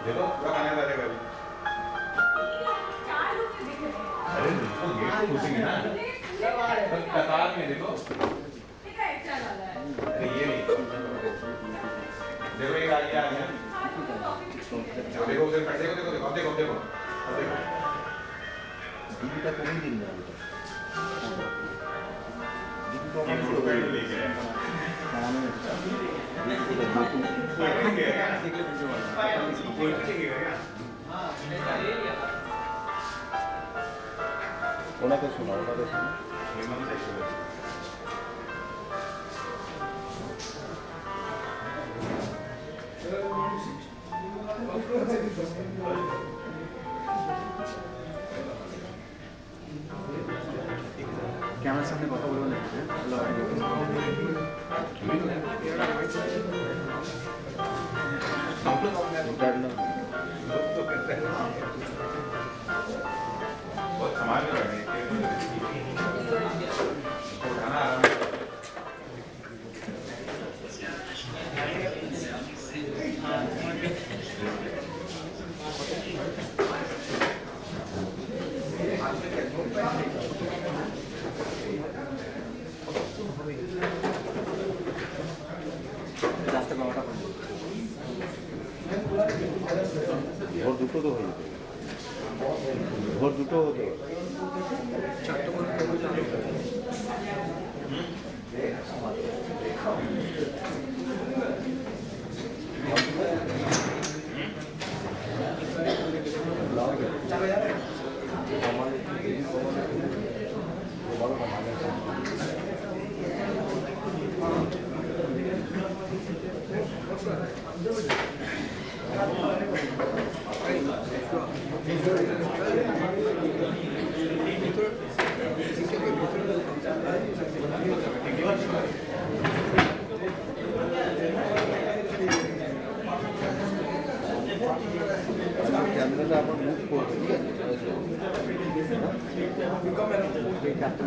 देखो पूरा खाने वाले का भी अरे देखो गेट तो घुसेंगे ना कतार में देखो अरे ये नहीं देखो एक आ गया देखो उधर देखो देखो देखो देखो देखो देखो दिन का कोई दिन नहीं दिन को हम लोग लेके आए ওনাকে শোনা ক্যামেরার সামনে কথা বলবো না समाज में ভোর দুটো তো হয়ে যেত ভোর দুটো হতো চারটে করে ক্যামেরাটা আবার মুভ করবে ঠিক আছে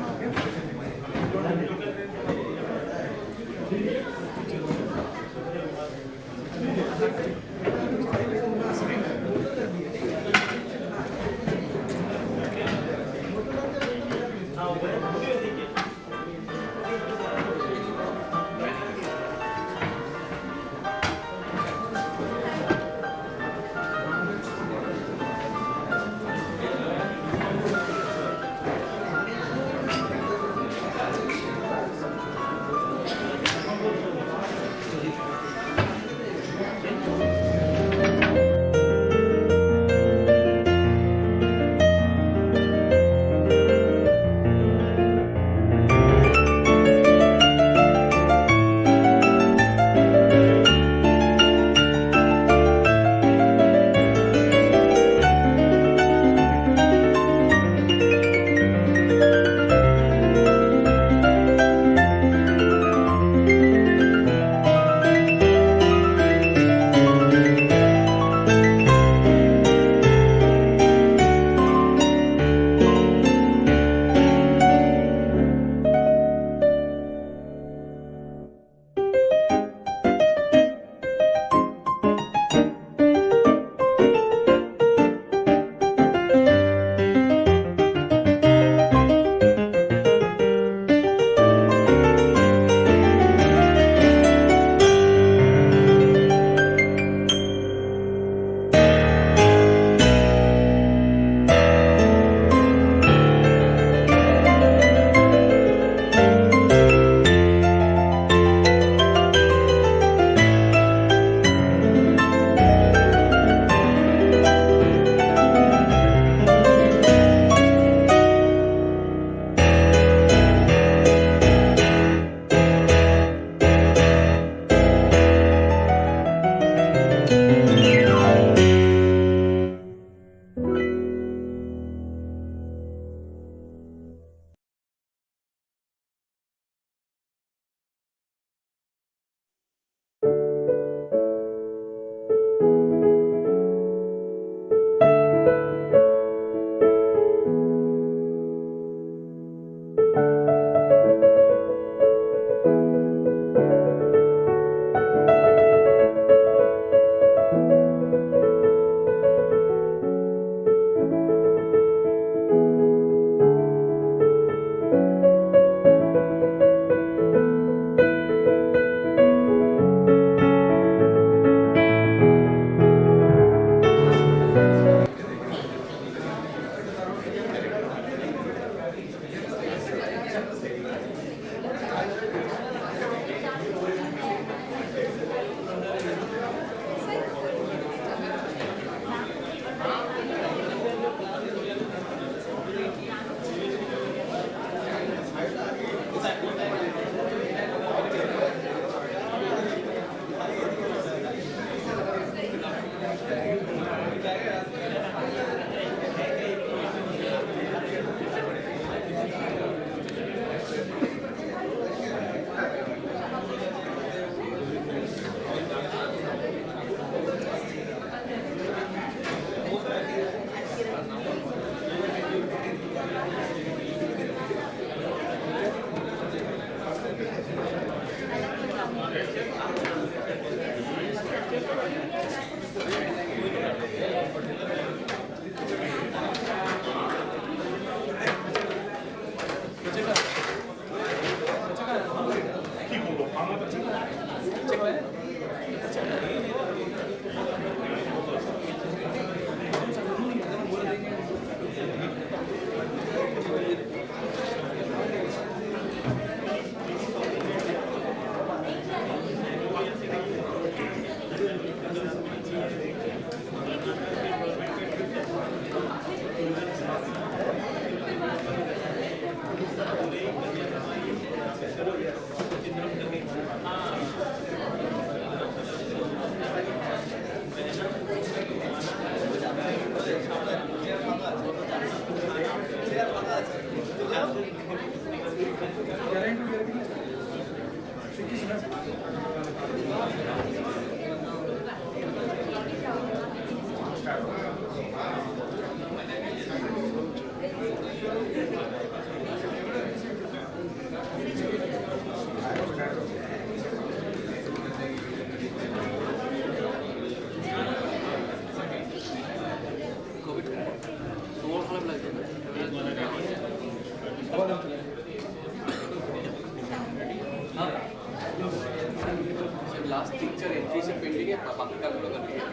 पिक्चर एंट्री से पेंडिंग है, बाकी का पूरा कर दिया।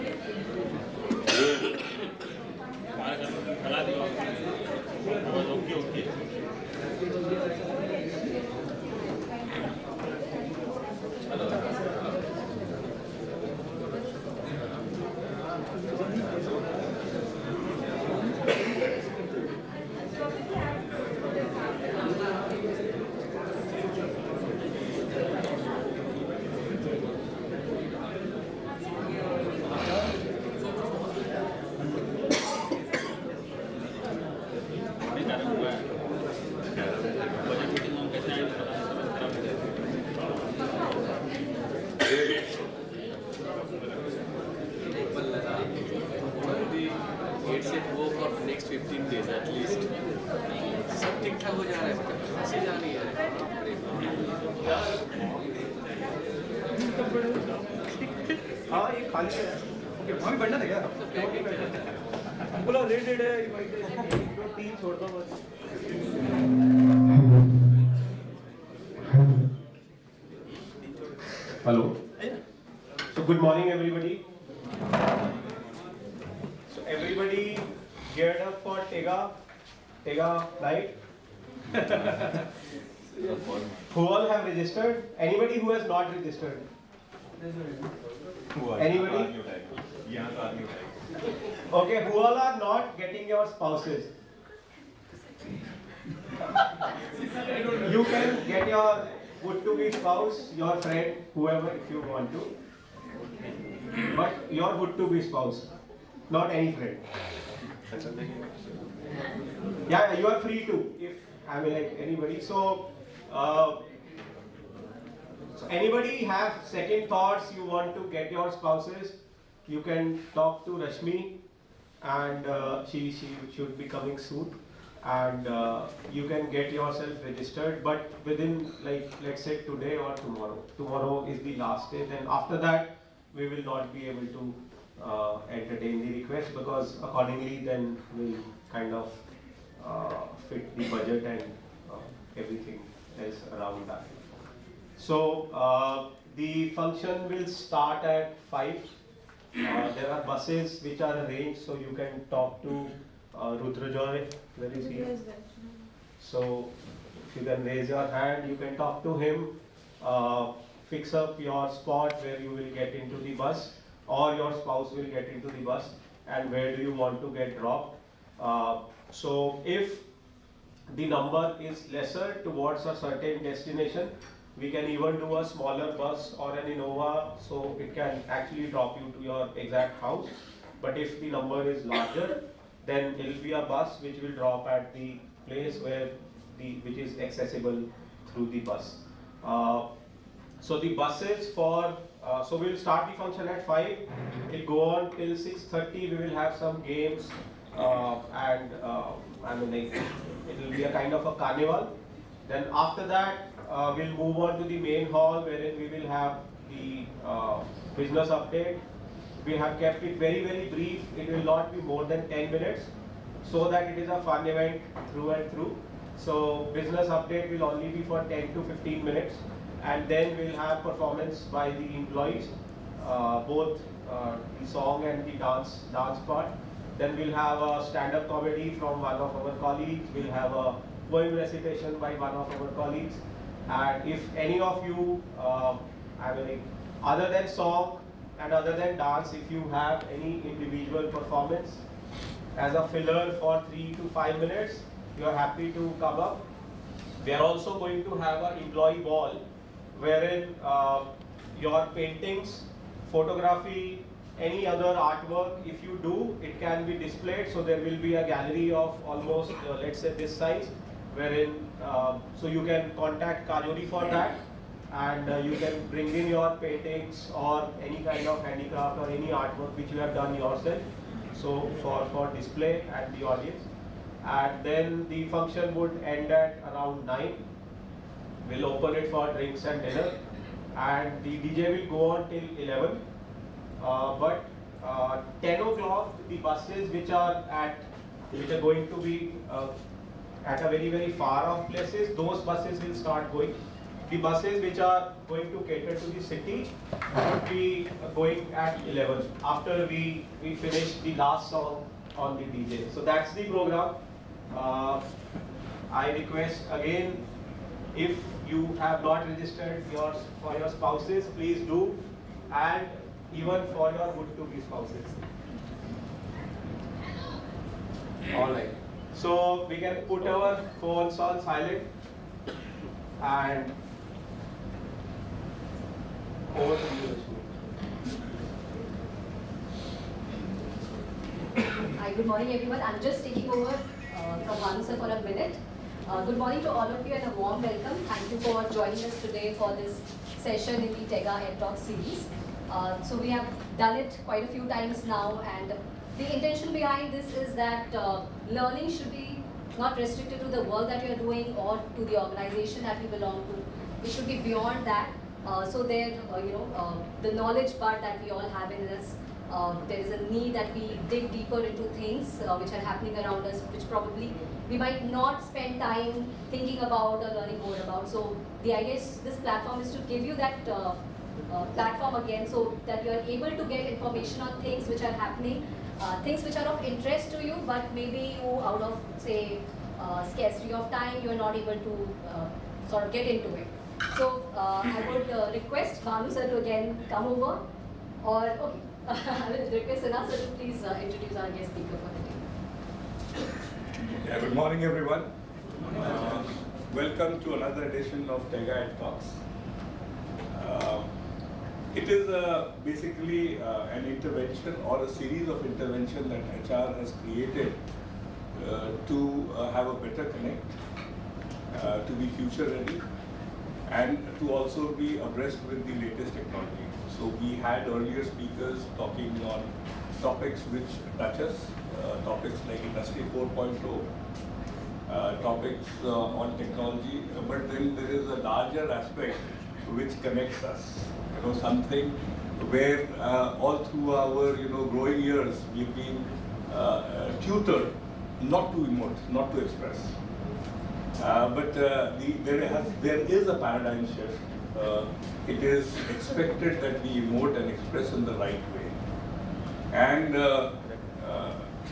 For next 15 days at least. सब ठीक ठाक हो जा रहा है, मतलब खांसी जा रही है। हाँ ये खाली है। ओके वहाँ भी बढ़ना था क्या? बोला रेड है, तीन छोड़ दो बस। Hello. So good morning everybody. So everybody geared up for Tega night. Who all have registered? Anybody who has not registered? Anybody? Okay, who all are not getting your spouses? You can get your would-to-be spouse, your friend, whoever, if you want to. But your would-to-be spouse, not any friend. Yeah, you are free to, if I mean like anybody. So anybody have second thoughts, you want to get your spouses, you can talk to Rashmi, and she should be coming soon, and you can get yourself registered, but within, like, let's say today or tomorrow. Tomorrow is the last day, then after that we will not be able to entertain the request, because accordingly then we'll kind of fit the budget and everything else around that. So the function will start at 5. There are buses which are arranged, so you can talk to Rudrajoy. Where is he? So if you can raise your hand, you can talk to him. Fix up your spot where you will get into the bus, or your spouse will get into the bus, and where do you want to get dropped. So if the number is lesser towards a certain destination, we can even do a smaller bus or an Innova, so it can actually drop you to your exact house. But if the number is larger, then it will be a bus which will drop at the place where which is accessible through the bus. So the buses for so we will start the function at 5. It will go on till 6:30. We will have some games and I mean like it will be a kind of a carnival. Then after that we'll move on to the main hall, wherein we will have the business update. We have kept it very brief. It will not be more than 10 minutes, so that it is a fun event through and through. So business update will only be for 10 to 15 minutes, and then we'll have performance by the employees, both the song and the dance part. Then we'll have a stand-up comedy from one of our colleagues. We'll have a poem recitation by one of our colleagues. And if any of you, I mean, other than song and other than dance, if you have any individual performance as a filler for 3 to 5 minutes, you are happy to come up. We are also going to have an employee ball, wherein your paintings, photography, any other artwork, if you do, it can be displayed. So there will be a gallery of almost, let's say this size, wherein so you can contact Kajori for that, and you can bring in your paintings or any kind of handicraft or any artwork which you have done yourself, so for display at the audience. And then the function would end at around 9. We'll open it for drinks and dinner, and the DJ will go on till 11. But 10 o'clock, the buses which are going to be at a very far off places, those buses will start going. the buses which are going to cater to the city would be going at 11 after we finish the last song on the DJ. So that's the program. I request again, if you have not registered for your spouses, please do, and even for your would-to-be spouses. Alright, so we can put our phones on silent and over to you, Rashmi. Hi, good morning everyone. I'm just taking over from Bhanu sir for a minute. Good morning to all of you and a warm welcome. Thank you for joining us today for this session in the Tega Air Talk series. So we have done it quite a few times now, and the intention behind this is that learning should be not restricted to the work that you are doing or to the organization that you belong to. It should be beyond that. So there, the knowledge part that we all have in us, there is a need that we dig deeper into things which are happening around us, which probably we might not spend time thinking about or learning more about. So the idea is, this platform is to give you that platform again, so that you are able to get information on things which are happening, things which are of interest to you, but maybe you, out of say scarcity of time, you are not able to sort of get into it. So I would request Bhanu sir to again come over, or okay, I will request Sana sir to please introduce our guest speaker for the day. Yeah, good morning everyone. Welcome to another edition of Tega Air Talks. It is basically an intervention or a series of intervention that HR has created to have a better connect, to be future ready, and to also be abreast with the latest technology. So we had earlier speakers talking on topics which touch us, topics like Industry 4.0, topics on technology, but then there is a larger aspect which connects us. Something where all through our growing years we've been tutored not to emote, not to express. But there is a paradigm shift. It is expected that we emote and express in the right way. And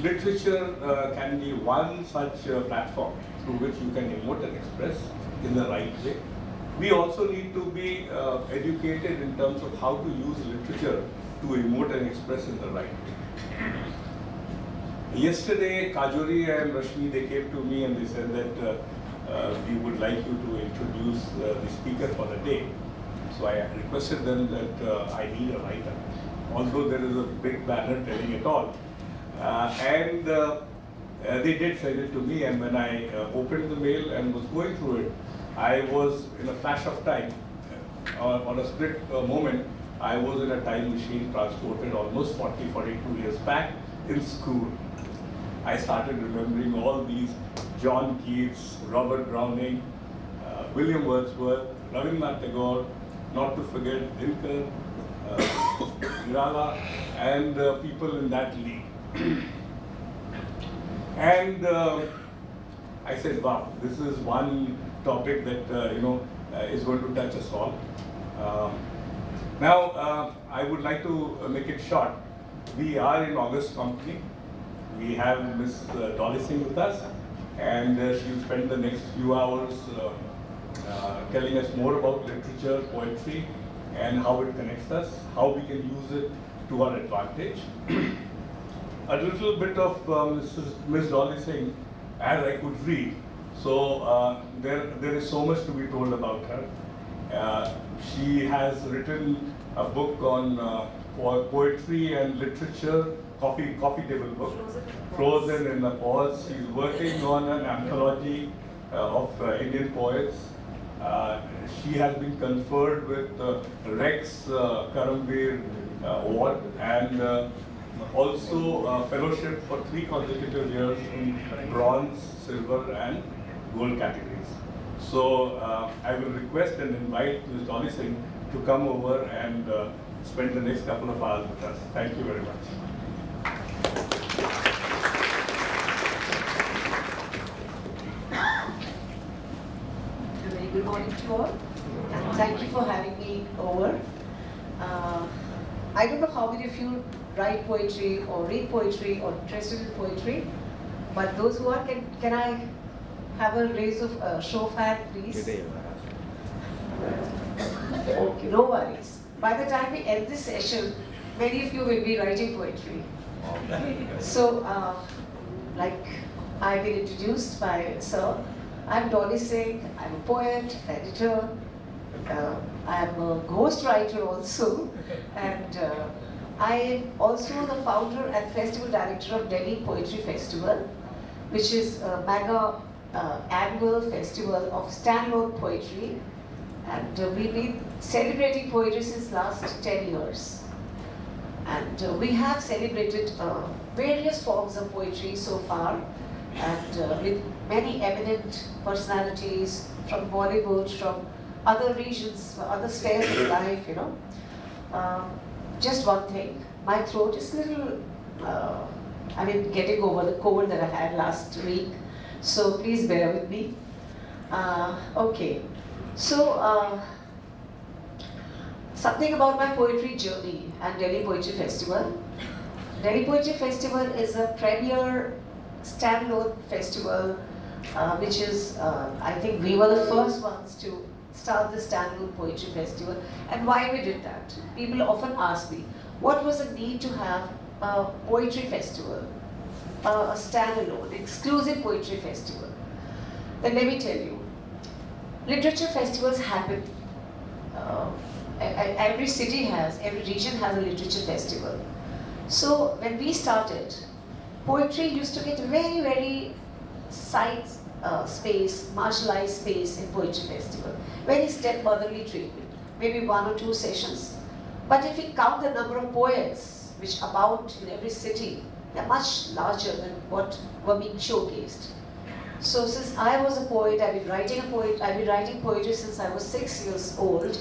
literature can be one such platform through which you can emote and express in the right way. We also need to be educated in terms of how to use literature to emote and express in the right way. Yesterday, Kajori and Rashmi, they came to me and they said that we would like you to introduce the speaker for the day. So I requested them that I need a writer, although there is a big banner telling it all. And they did send it to me, and when I opened the mail and was going through it, I was in a flash of time, on a split moment, I was in a time machine transported almost 42 years back in school. I started remembering all these John Keats, Robert Browning, William Wordsworth, Rabindranath Tagore, not to forget Dilkar, Nirala, and people in that league. And I said, wow, this is one topic that is going to touch us all. Now, I would like to make it short. We are in August company. We have Miss Dolly Singh with us, and she'll spend the next few hours telling us more about literature, poetry, and how it connects us, how we can use it to our advantage. A little bit of Miss Dolly Singh, as I could read. So there is so much to be told about her. She has written a book on poetry and literature, coffee table book, Frozen in the Pause. She's working on an anthology of Indian poets. She has been conferred with Rex Karamveer Award, and also a fellowship for 3 consecutive years in bronze, silver, and gold categories. So I will request and invite Ms. Dolly Singh to come over and spend the next couple of hours with us. Thank you very much. A very good morning to you all. and thank you for having me over. I don't know how many of you write poetry or read poetry or interested in poetry, but those who are, can I have a raise of show of hand, please? Okay, no worries. By the time we end this session, many of you will be writing poetry. So, like I've been introduced by Sir, I'm Dolly Singh, I'm a poet, editor, I'm a ghost writer also, and I am also the founder and festival director of Delhi Poetry Festival, which is a mega annual festival of standalone poetry, and we've been celebrating poetry since last 10 years. And we have celebrated various forms of poetry so far, and with many eminent personalities from Bollywood, from other regions, other spheres of life, you know. Just one thing, my throat is a little, getting over the cold that I had last week, so please bear with me. Okay, so something about my poetry journey and Delhi Poetry Festival. Delhi Poetry Festival is a premier standalone festival, which is, I think we were the first ones to start the standalone poetry festival. And why we did that? People often ask me, what was the need to have a poetry festival, a standalone, exclusive poetry festival? Then let me tell you, literature festivals happen. Every city has, every region has a literature festival. So when we started, poetry used to get very, very side space, marginalized space in poetry festival. Very stepmotherly treatment, maybe 1 or 2 sessions. But if we count the number of poets which abound in every city, they're much larger than what were being showcased. So since I was a poet, I've been writing poetry since I was 6 years old,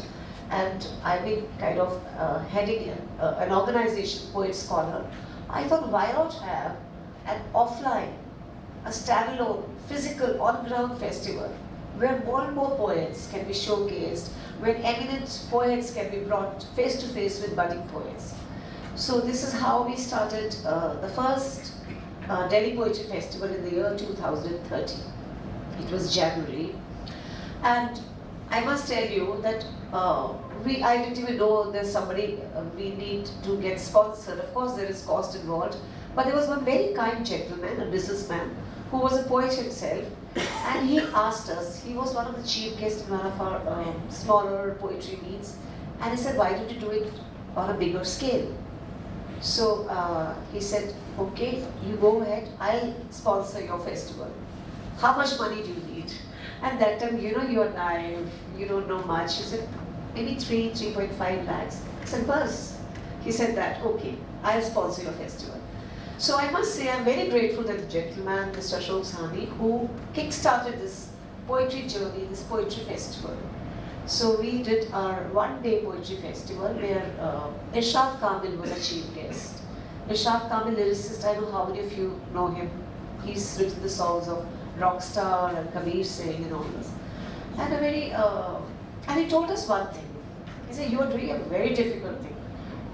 and I've been kind of heading an organization, Poets Corner. I thought, why not have an offline, a standalone, physical, on-ground festival where more and more poets can be showcased, where eminent poets can be brought face-to-face with budding poets. So this is how we started the first Delhi Poetry Festival in the year 2013. It was January. And I must tell you that I didn't even know there's somebody we need to get sponsored. Of course, there is cost involved. But there was one very kind gentleman, a businessman, who was a poet himself, and he asked us, he was one of the chief guests in one of our smaller poetry meets, and he said, why don't you do it on a bigger scale? So he said, okay, you go ahead, I'll sponsor your festival. How much money do you need? And that time, you know, you're naive, you don't know much. He said, maybe 3.5 lakhs. I said, bus. He said that, okay, I'll sponsor your festival. So I must say, I'm very grateful that the gentleman, Mr. Ashok Sahni, who kick-started this poetry journey, this poetry festival. So we did our one-day poetry festival where Irshad Kamil was a chief guest. Irshad Kamil, lyricist, I don't know how many of you know him. He's written the songs of Rockstar and Kabir Singh and all this. And he told us one thing. He said, you are doing a very difficult thing.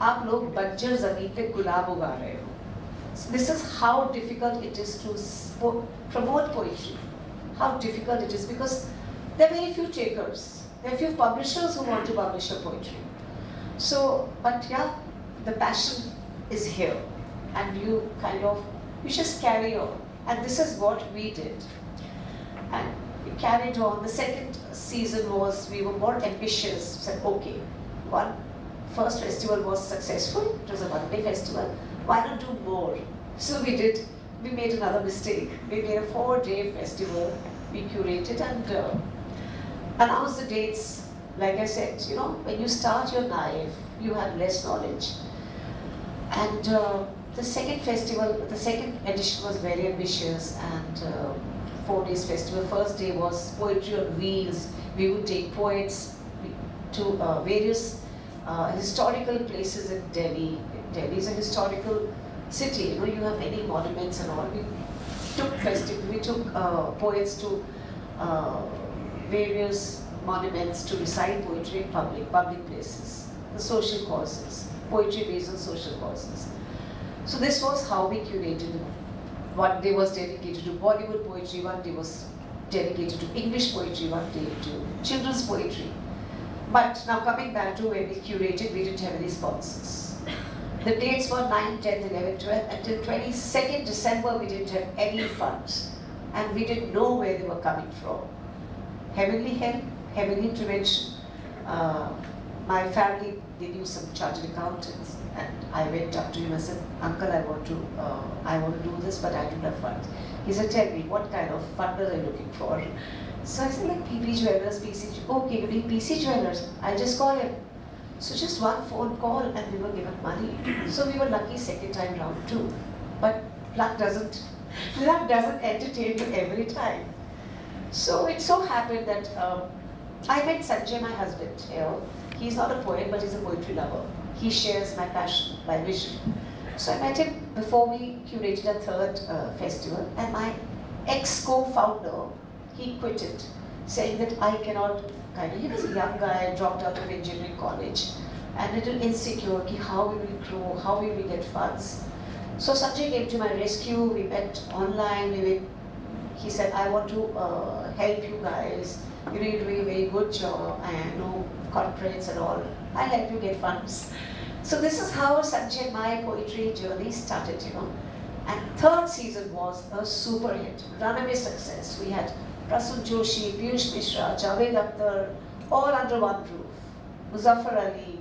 आप लोग बंजर ज़मीन पे गुलाब उगा रहे हो. So this is how difficult it is to promote poetry. How difficult it is, because there are very few takers. There are few publishers who want to publish your poetry. So, but yeah, the passion is here, and you just carry on. And this is what we did. And we carried on. The second season was, we were more ambitious. Said, okay, first festival was successful. It was a one-day festival. Why not do more? So we made another mistake. We made a 4-day festival. We curated and announced the dates. Like I said, you know, when you start, you're naive. You have less knowledge. And the second edition was very ambitious, and 4 days festival. First day was poetry on wheels. We would take poets to various historical places in Delhi. Delhi is a historical city, you know, you have many monuments and all. We took poets to various monuments to recite poetry in public places, the social causes, poetry based on social causes. So this was how we curated it. One day was dedicated to Bollywood poetry, one day was dedicated to English poetry, one day to children's poetry. But now coming back to when we curated, we didn't have any sponsors. The dates were 9, 10th, 11th, 12th. Until 22nd December, we didn't have any funds. And we didn't know where they were coming from. Heavenly help, heavenly intervention. My family, they knew some chartered accountants. And I went up to him and said, Uncle, I want to do this, but I don't have funds. He said, tell me, what kind of funder are you looking for? So I said, like PP Jewelers, okay, you need PC Jewelers. I'll just call him. So just one phone call and we were given money. So we were lucky second time round too. But luck doesn't entertain you every time. So it so happened that I met Sanjay, my husband. He's not a poet, but he's a poetry lover. He shares my passion, my vision. So I met him before we curated a third festival, and my ex-co-founder, he quit it, saying that I cannot, he was a young guy, dropped out of engineering college, and a little insecure, how we will grow, how we will get funds. So Sanjay came to my rescue, we met online, he said, I want to help you guys, you're doing a very good job, I know corporates and all, I'll help you get funds. So this is how Sanjay and my poetry journey started, And third season was a super hit, runaway success. We had Prasun Joshi, Piyush Mishra, Javed Akhtar, all under one roof. Muzaffar Ali,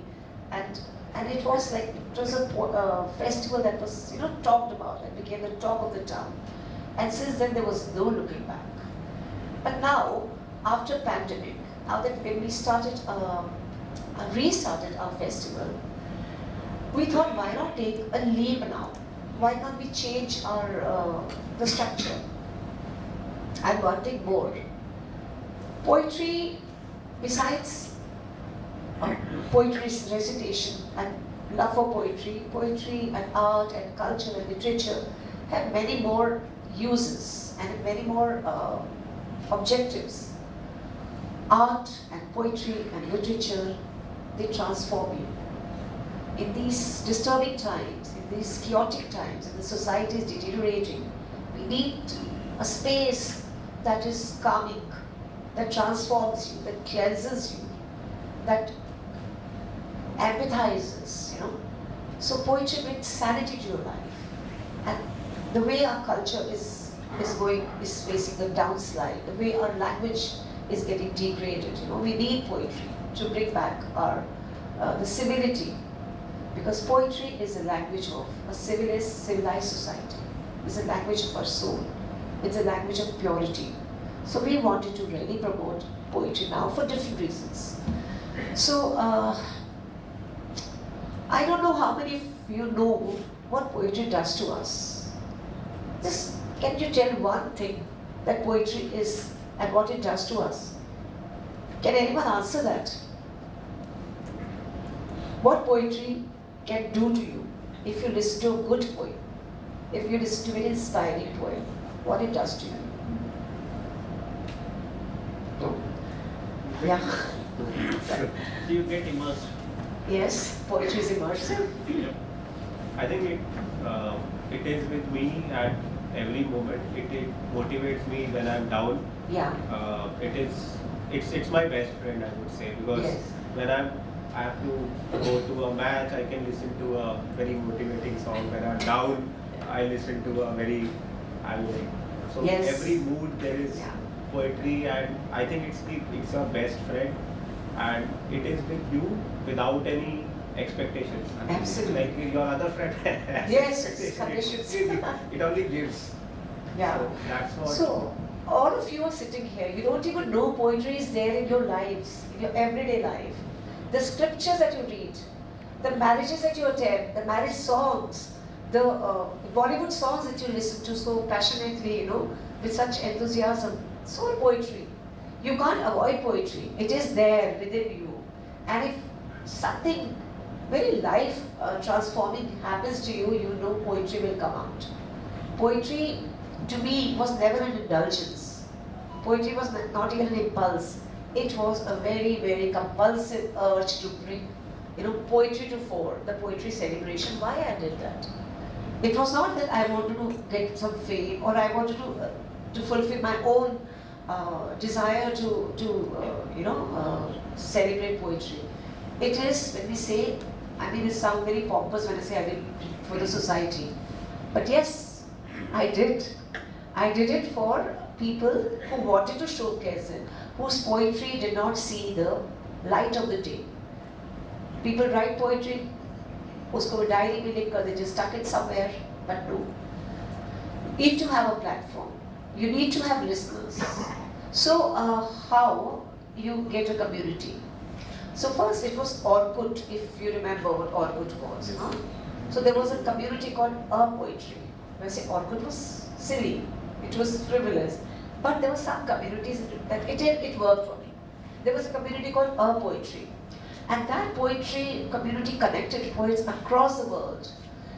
and it was like, it was a festival that was, talked about and became the talk of the town. And since then there was no looking back. But now, after pandemic, now that when we started, restarted our festival, we thought, why not take a leap now? Why can't we change our the structure? And one thing more, poetry, besides poetry recitation and love for poetry and art and culture and literature have many more uses and many more objectives. Art and poetry and literature, they transform you. In these disturbing times, in these chaotic times, and the society is deteriorating, we need a space that is calming, that transforms you, that cleanses you, that empathizes, So poetry brings sanity to your life. And the way our culture is facing the downslide, the way our language is getting degraded, we need poetry to bring back the civility. Because poetry is a language of a civilized society. It's a language of our soul. It's a language of purity. So we wanted to really promote poetry now for different reasons. So I don't know how many of you know what poetry does to us. Just can you tell one thing that poetry is and what it does to us? Can anyone answer that? What poetry can do to you if you listen to a good poem, if you listen to an inspiring poem, what it does to you? Yeah. You get immersed. Yes, poetry is immersive. Yep. I think it is with me at every moment. It motivates me when I'm down. Yeah. It's my best friend, I would say, because Yes. when I have to go to a match, I can listen to a very motivating song. When I'm down, I listen to a very, so Yes. every mood there is Yeah. poetry, and I think it's your best friend, and it is with you without any expectations. Absolutely. Like your other friend has Yes, expectations. conditions. It only gives. Yeah. So that's what. So, all of you are sitting here, you don't even know poetry is there in your lives, in your everyday life. The scriptures that you read, the marriages that you attend, the marriage songs, the Bollywood songs that you listen to so passionately, with such enthusiasm, it's all poetry. You can't avoid poetry. It is there within you. And if something very life transforming happens to you, poetry will come out. Poetry, to me, was never an indulgence. Poetry was not even an impulse. it was a very, very compulsive urge to bring, poetry to fore, the poetry celebration. Why I did that? It was not that I wanted to get some fame or I wanted to fulfill my own desire to celebrate poetry. It is, when we say, I mean, it sounds very pompous when I say I did it for the society. But yes, I did. I did it for people who wanted to showcase it, whose poetry did not see the light of the day. People write poetry, usko diary mein likh kar they just stuck it somewhere, but no. You need to have a platform. You need to have listeners. So how you get a community? So first it was Orkut, if you remember what Orkut was. Huh? So there was a community called Poetry. When I say Orkut was silly, it was frivolous, but there were some communities that it worked for me. There was a community called Poetry, and that poetry community connected poets across the world.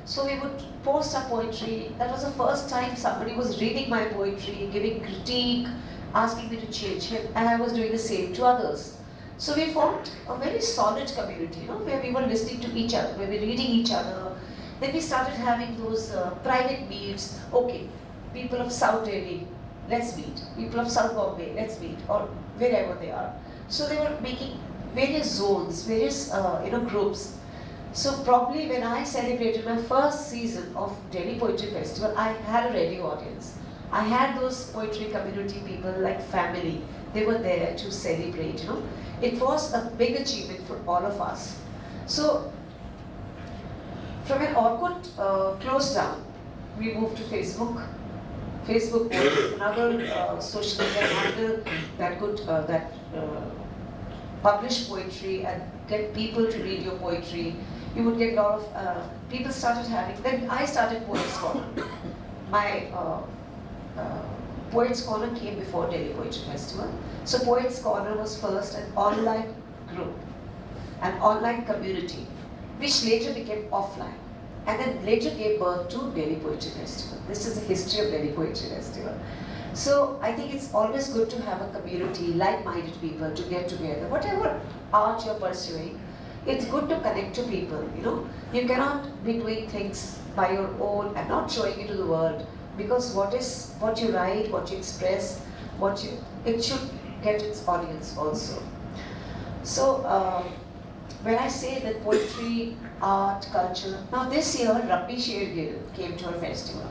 So we would post our poetry. That was the first time somebody was reading my poetry, giving critique, asking me to change it, and I was doing the same to others. So we formed a very solid community, where we were listening to each other, where we were reading each other. Then we started having those private meets. Okay, people of South Delhi, let's meet. People of South Bombay, let's meet, or wherever they are. So they were making various zones, various groups. So probably when I celebrated my first season of Delhi Poetry Festival, I had a radio audience. I had those poetry community people like family. They were there to celebrate, It was a big achievement for all of us. So from when Orkut closed down, we moved to Facebook. Facebook was another social media handle that could publish poetry and get people to read your poetry. You would get a lot of people started having. Then I started Poets Corner. My Poets Corner came before Delhi Poetry Festival. So Poets Corner was first an online group, an online community, which later became offline. And then later gave birth to Delhi Poetry Festival. This is the history of Delhi Poetry Festival. So I think it's always good to have a community, like-minded people to get together. Whatever art you're pursuing, it's good to connect to people, You cannot be doing things by your own and not showing it to the world, because what you write, what you express, it should get its audience also. So when I say that poetry, art, culture, now this year Rabbi Shergill came to our festival.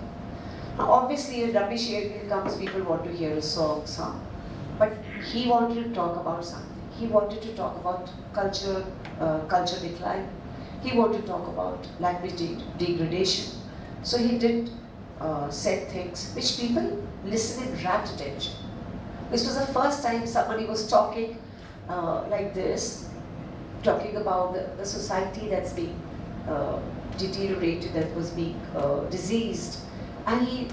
Now obviously when Rabbi Shergill comes, people want to hear a song, but he wanted to talk about something. He wanted to talk about culture decline. He wanted to talk about language degradation. So he did said things which people listened in rapt attention. This was the first time somebody was talking like this, talking about the society that's being deteriorated, that was being diseased. And he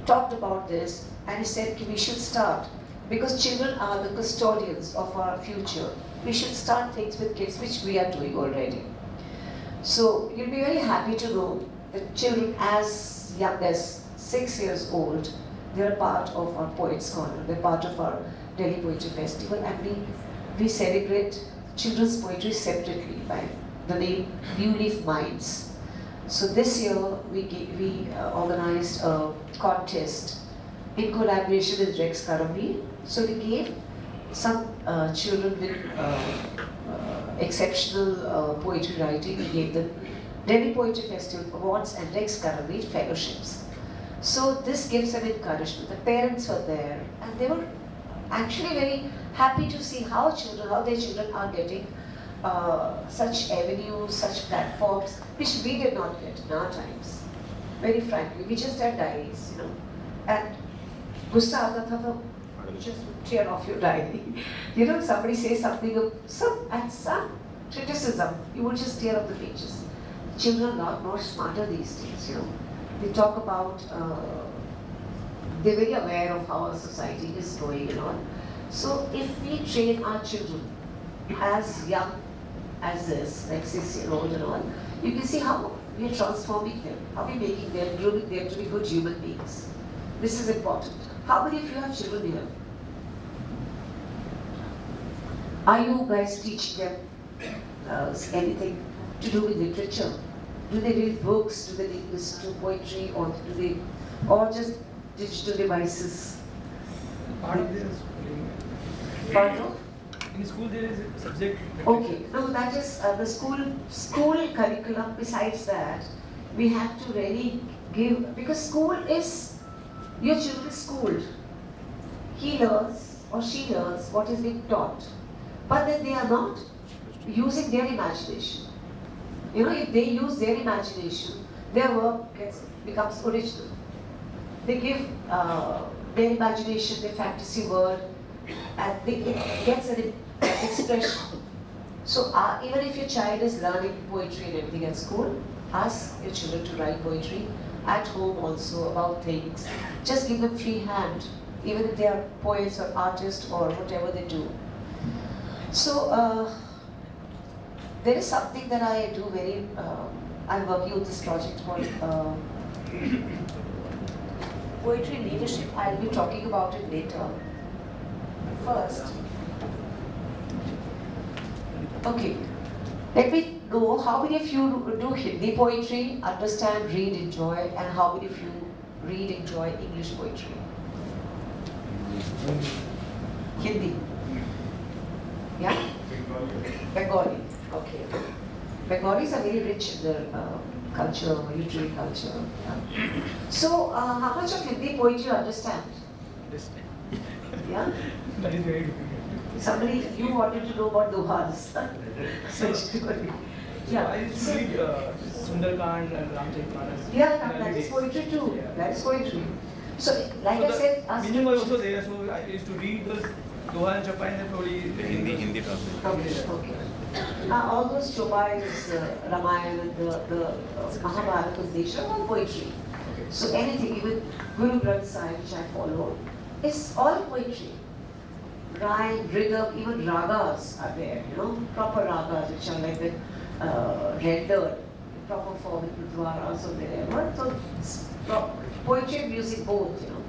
talked about this and he said we should start, because children are the custodians of our future. We should start things with kids, which we are doing already. So you'll be very happy to know that children as young as 6 years old, they're part of our Poets Corner. They're part of our Delhi Poetry Festival, and we celebrate children's poetry separately by the name New Leaf Minds. So this year we organized a contest in collaboration with Rex Karambi. So we gave some children with exceptional poetry writing, we gave them Delhi Poetry Festival Awards and Rex Karambi fellowships. So this gives them encouragement. The parents were there and they were actually very happy to see how their children are getting such avenues, such platforms, which we did not get in our times. Very frankly, we just had diaries, And gussa aata tha to just tear off your diary. Somebody says something, some criticism, you would just tear up the pages. Children are a lot more smarter these days, They talk about, they're very aware of how our society is going and all. So if we train our children as young as this, like 6-year-old and all, you can see how we are transforming them, how we're making them, grooming them to be good human beings. This is important. How many of you have children here? Are you guys teaching them anything to do with literature? Do they read books? Do they listen to poetry, or or just digital devices? Part of this is schooling. Part of? In school there is a subject. Okay, no, that is the school curriculum. Besides that, we have to really give, because school is, your children is schooled. He learns or she learns what is being taught, but then they are not using their imagination. You know, if they use their imagination, their work becomes original. They give their imagination, their fantasy world, and it gets an expression. So even if your child is learning poetry and everything at school, ask your children to write poetry at home also about things. Just give them free hand, even if they are poets or artists or whatever they do. So there is something that I do very, I'm working on this project called Poetry Leadership. I'll be talking about it later. First, okay, let me know how many of you do Hindi poetry, understand, read, enjoy, and how many of you read, enjoy English poetry? Hindi. Yeah? Bengali. Okay. Bengalis are very rich in their culture, literary culture. Yeah. So, how much of Hindi poetry you understand? Yeah? That is very difficult. Somebody, you wanted to know about Dohas. Yeah. I used to read Sundarkand and Ramcharitmanas. Yeah, that is poetry too. Yeah. That is poetry. So, like I said, ask meaning was also questions. there, so I used to read those Doha and Chappai and then probably Hindi translation. Okay. All those Chopais, Ramayana and the Mahabharata, these are all poetry. So anything, even Guru Granth Sahib, which I follow, is all poetry. Rhyme, rhythm, even ragas are there, you know, proper ragas, which are like the rendered in proper form in Gurdwaras or wherever. So it's poetry and music both, you know.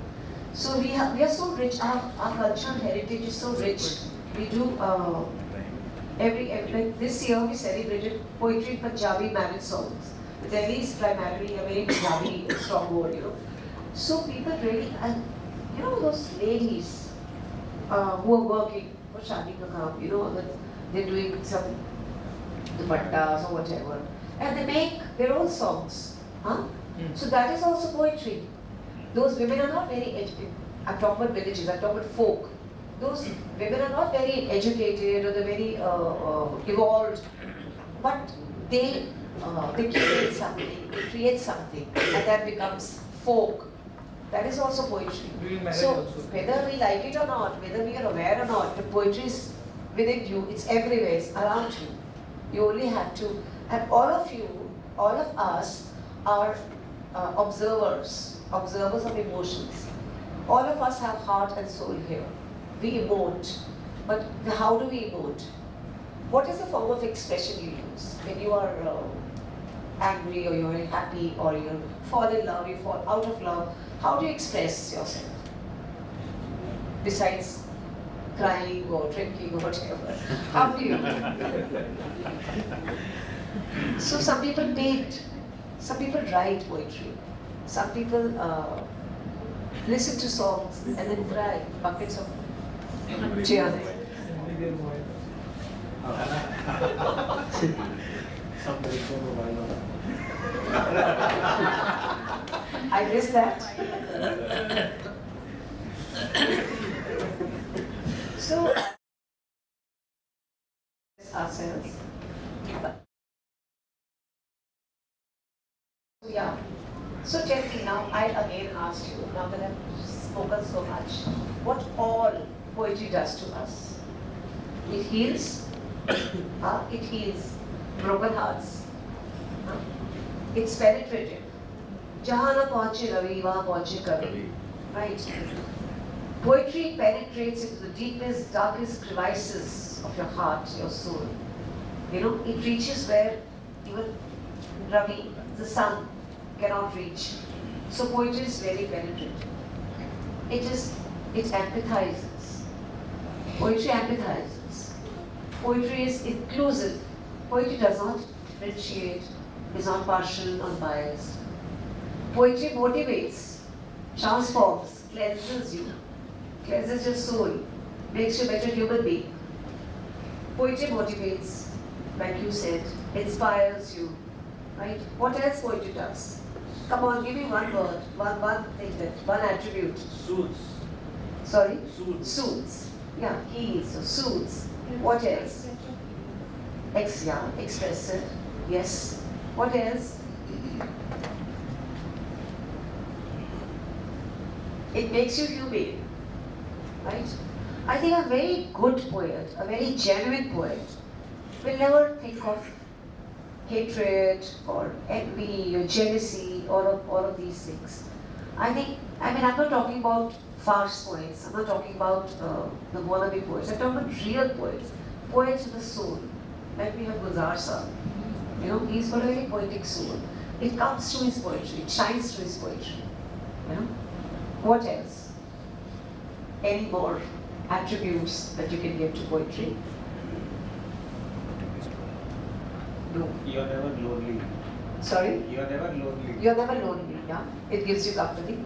So we are so rich, our cultural heritage is so rich. We do like this year we celebrated poetry in Punjabi marriage songs. Delhi is primarily a very Punjabi stronghold, you know. So people really, and you know those ladies who are working for Shadi Ka Kaam, you know, they're doing some dupattas or whatever, and they make their own songs. Huh? So that is also poetry. Those women are not very educated. I'm talking about villages, I'm talking about folk. Those women are not very educated or they're very evolved, but they create something, and that becomes folk. That is also poetry. During marriage So also. whether we like it or not, whether we are aware or not, the poetry is within you, it's everywhere, it's around you. You only have to, and all of you, all of us are observers of emotions. All of us have heart and soul here. We emote, but how do we emote? What is the form of expression you use when you are angry or you're happy or you fall in love, you fall out of love? How do you express yourself? Besides crying or drinking or whatever, how do you? So some people paint, some people write poetry, some people listen to songs and then cry buckets of tears. I missed that. So, ourselves. Yeah. So tell me now, I again ask you, now that I've spoken so much, what all poetry does to us? It heals. It heals broken hearts. It's penetrative. Jahan na pahuche Ravi, wahan pahuche Kavi. Right? Poetry penetrates into the deepest, darkest crevices of your heart, your soul. You know, it reaches where even Ravi, the sun, cannot reach. So poetry is very penetrative. It empathizes. Poetry empathizes. Poetry is inclusive. Poetry does not differentiate, is not partial or biased. Poetry motivates, transforms, cleanses you, cleanses your soul, makes you a better human being. Poetry motivates, like you said, inspires you, right? What else poetry does? Come on, give me one word, one thing, one attribute. Suits. Sorry? Soothes. Soothes. Yeah, heals, so soothes. What else? Expressive. Yes. What else? It makes you humane, right? I think a very good poet, a very genuine poet, will never think of hatred or envy or jealousy or all of these things. I'm not talking about farce poets, I'm not talking about the wannabe poets, I'm talking about real poets, poets with a soul. Like we have Gulzar Saab. You know, he's got a very poetic soul. It comes through his poetry, it shines through his poetry. You know? What else? Any more attributes that you can give to poetry? No. You are never lonely. Sorry? You are never lonely. You're never lonely, yeah? It gives you company.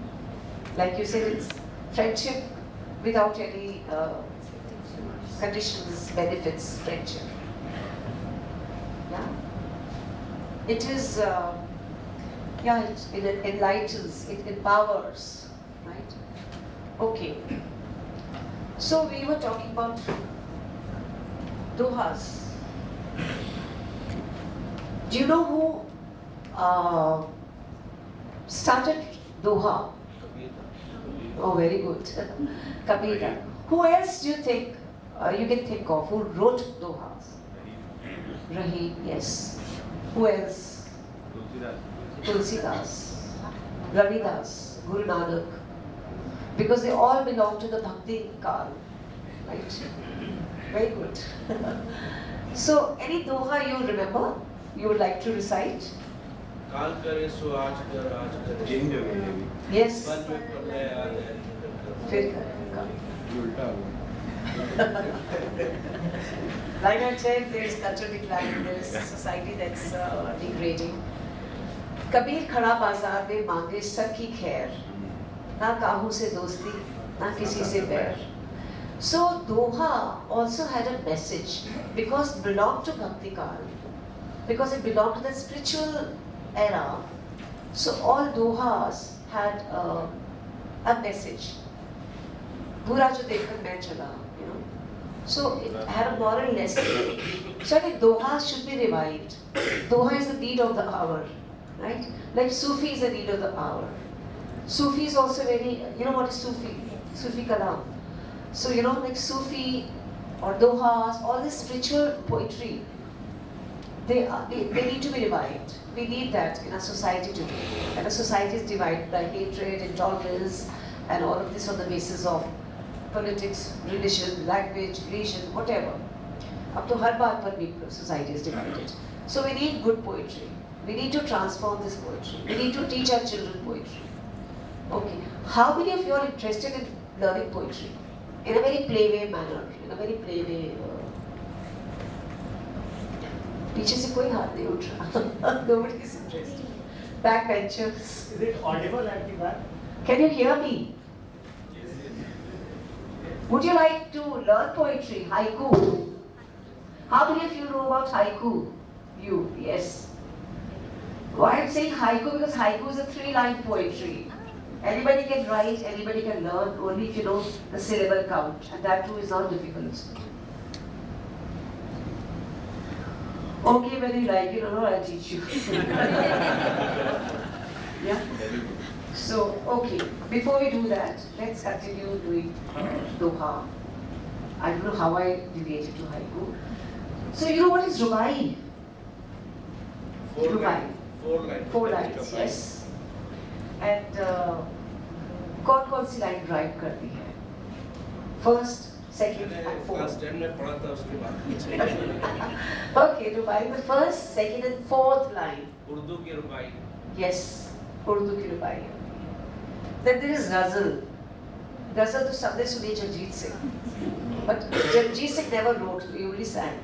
Like you said, it's friendship without any conditions, benefits, friendship. Yeah? It is, it enlightens, it empowers, right? Okay. So we were talking about dohas. Do you know who started Doha? Oh, very good. Kabira. Who else do you think you can think of who wrote Dohas? Rahim, yes. Who else? Tulsidas, Ravidas, Guru Nanak. Because they all belong to the Bhakti Kal, right? Very good. So, any Doha you remember? You would like to recite? काल करे सो आज कर आज करे Change हो गई अभी। Yes. बन में पड़ रहे आज है फिर करेगा. ये उल्टा हुआ। Like I said, there is cultural decline, there is a society that's degrading. Kabir खड़ा बाजार में मांगे सबकी खैर, ना काहू से दोस्ती, ना किसी से बैर. So Doha also had a message because it belonged to Bhakti Kal, because it belonged to the spiritual era. So all Dohas had a message. बुरा जो देखकर मैं चला, you know. So it had a moral lesson. So I think Doha should be revived. Doha is the need of the hour, right? Like Sufi is the need of the hour. Sufi is also very, you know what is Sufi? Sufi kalam. So you know, like Sufi or Dohas, all this spiritual poetry, they need to be revived. We need that in our society today. And our society is divided by hatred, intolerance, and all of this on the basis of politics, religion, language, religion, whatever. Up to har baat par bhi society is divided. So we need good poetry. We need to transform this poetry. We need to teach our children poetry. Okay. How many of you are interested in learning poetry? In a very playway manner, in a very playway. पीछे से कोई हाथ नहीं उठ रहा. Nobody is interested. Backbenchers. Is it audible at the back? Can you hear me? Would you like to learn poetry, haiku? How many of you know about haiku? You, yes. Why I'm saying haiku? Because haiku is a 3-line poetry. Anybody can write, anybody can learn, only if you know the syllable count, and that too is not difficult. Okay, whether you like it or not, I'll teach you. Yeah? So, okay, before we do that, let's continue doing Doha. I don't know how I deviated to haiku. So, you know what is Rubai? Rubai. 4 lines, yes. And कौन सी line drive करती है? First, second, and fourth. Class 10 में पढ़ा था उसके बाद Okay, Rubai, the first, second, and fourth line. Urdu की रुबाई Yes, Urdu की रुबाई. Then there is ghazal. ghazal तो सबने सुनी Jagjit Singh. But Jagjit Singh never wrote, he only sang.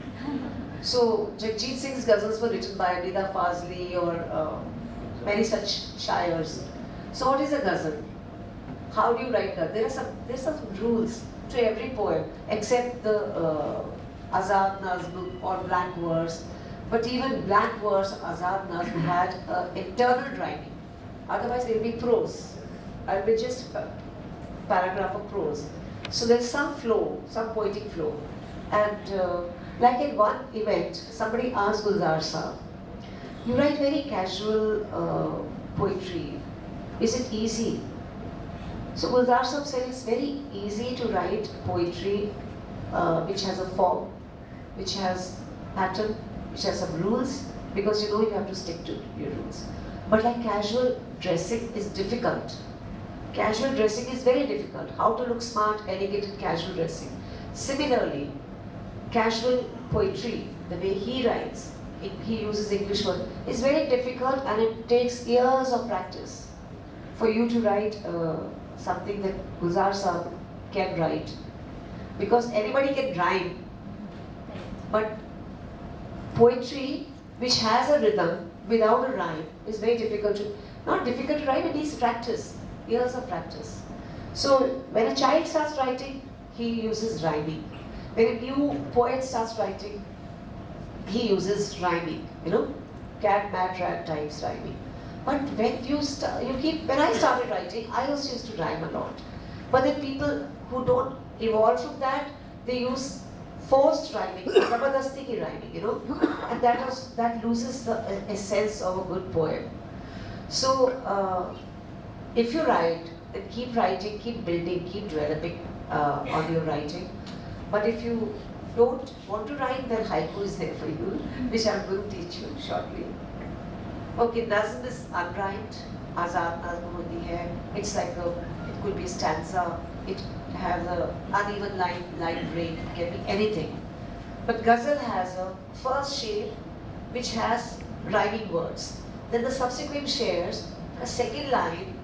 So Jagjit Singh's ghazals were written by Nida Fazli or many such shayars. So what is a ghazal? How do you write ghazal? There are some rules to every poem except the Azad Nazm or blank verse. But even blank verse, Azad Nazm had internal rhyming. Otherwise it will be prose. It will be just a paragraph of prose. So there's some flow, some poetic flow. And like in one event, somebody asked Gulzar Saab, you write very casual poetry. Is it easy? So Gulzar Saab said it's very easy to write poetry which has a form, which has pattern, which has some rules, because you know you have to stick to your rules. But like casual dressing is difficult. Casual dressing is very difficult. How to look smart, elegant in casual dressing. Similarly, casual poetry, the way he writes, he uses English word, is very difficult and it takes years of practice for you to write something that Gulzar Saab can write. Because anybody can rhyme, but poetry which has a rhythm without a rhyme is very difficult to, not difficult to write, it needs practice, years of practice. So when a child starts writing, he uses rhyming. When a new poet starts writing, he uses rhyming, you know, cat, mat, rat types rhyming. But when when I started writing, I also used to rhyme a lot. But then people who don't evolve from that, they use forced rhyming, zabardasti ki rhyming, you know, and that loses the essence of a good poem. So if you write, then keep writing, keep building, keep developing on your writing. But if you don't want to write, then haiku is there for you, which I'm going to teach you shortly. Okay, nazm is unrhymed, azad nazm hoti hai. It's like it could be a stanza, it has an uneven line break, it can be anything. But ghazal has a first shape which has rhyming words. Then the subsequent shares, a second line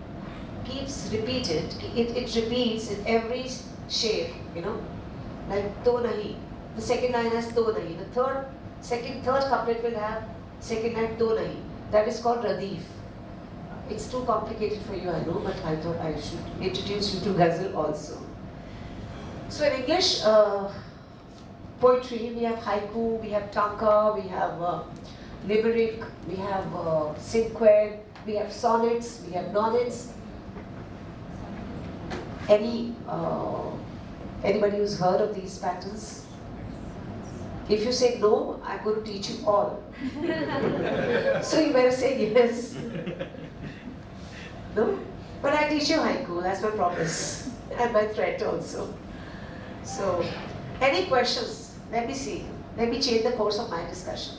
keeps repeated, it repeats in every shape, you know, like to nahi. The second line has to nahi. The third couplet will have second line to nahi. That is called radif. It's too complicated for you, I know, but I thought I should introduce you to ghazal also. So in English poetry, we have haiku, we have tanka, we have limerick, we have cinquet, we have sonnets, we have nonnets. Anybody who's heard of these patterns? If you say no, I'm going to teach you all. So you better say yes. No? But I teach you haiku, that's my promise. And my threat also. So, any questions? Let me see. Let me change the course of my discussion.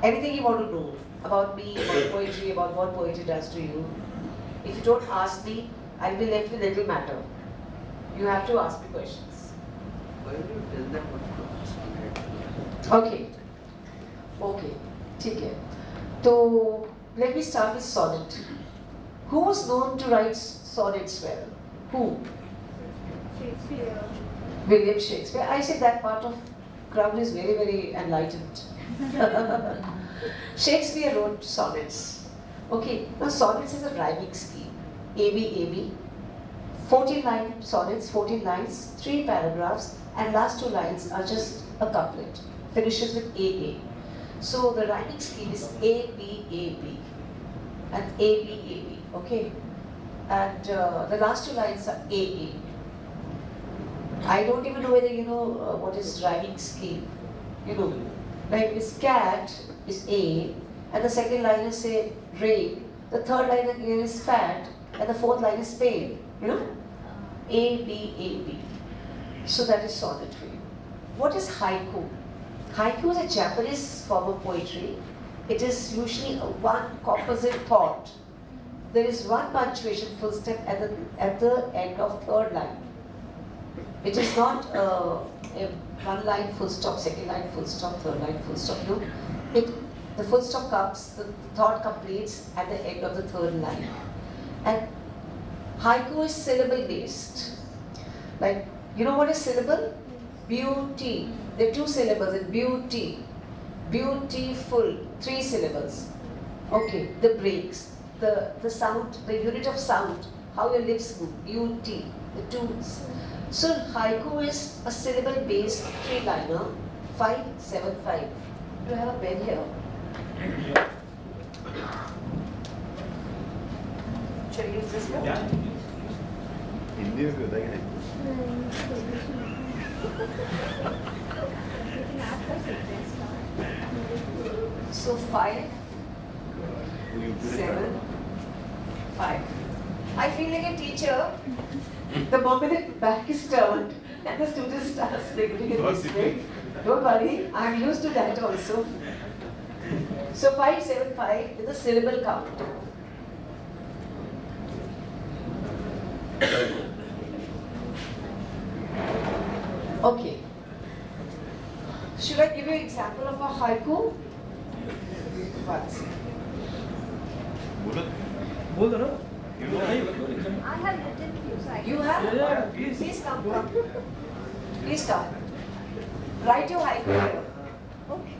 Anything you want to know about me, about poetry, about what poetry does to you. If you don't ask me, I'll be left with little matter. You have to ask me questions. Why don't you tell them what to ask? Okay. Okay. ठीक है. So let me start with sonnet. Who was known to write sonnets well? Who? Shakespeare. William Shakespeare. I say that part of crowd is very, very enlightened. Shakespeare wrote sonnets. Okay. Now sonnets is a rhyming scheme. A-B. 14 line sonnets, 14 lines, 3 paragraphs, and last 2 lines are just a couplet. Finishes with A-A. So the rhyming scheme is A-B-A-B and A-B-A-B, okay? And the last 2 lines are A-A. I don't even know whether you know what is rhyming scheme. You know, like this cat is A, and the second line is say rain, the third line again is fat, and the fourth line is pain, you know? A-B-A-B. So that is sonnet for you. What is haiku? Haiku is a Japanese form of poetry. It is usually a one composite thought. There is one punctuation full step at the end of third line. It is not a one line full stop, second line full stop, third line full stop. No, the full stop comes, the thought completes at the end of the third line. And haiku is syllable based. Like, you know what is syllable? Beauty. There are 2 syllables in beauty. Beautiful. 3 syllables. Okay. The breaks. The sound, the unit of sound. How your lips move. Beauty. The 2. So haiku is a syllable based 3-liner. 5, 7, 5. Do you have a pen here? Shall we use this one? Yeah. Hindi में भी होता है क्या? लेकिन आप कर सकते हैं start. So 5, 7, 5. I feel like a teacher. The moment the back is turned and the student starts scribbling in this way. Don't worry, I'm used to that also. So 5, 7, 5 is a syllable count. Okay. Should I give you an example of a haiku? Once. बोल दो ना. I have written few sides. You have? Yeah, please. Please come. Please come. Write your haiku here. Okay.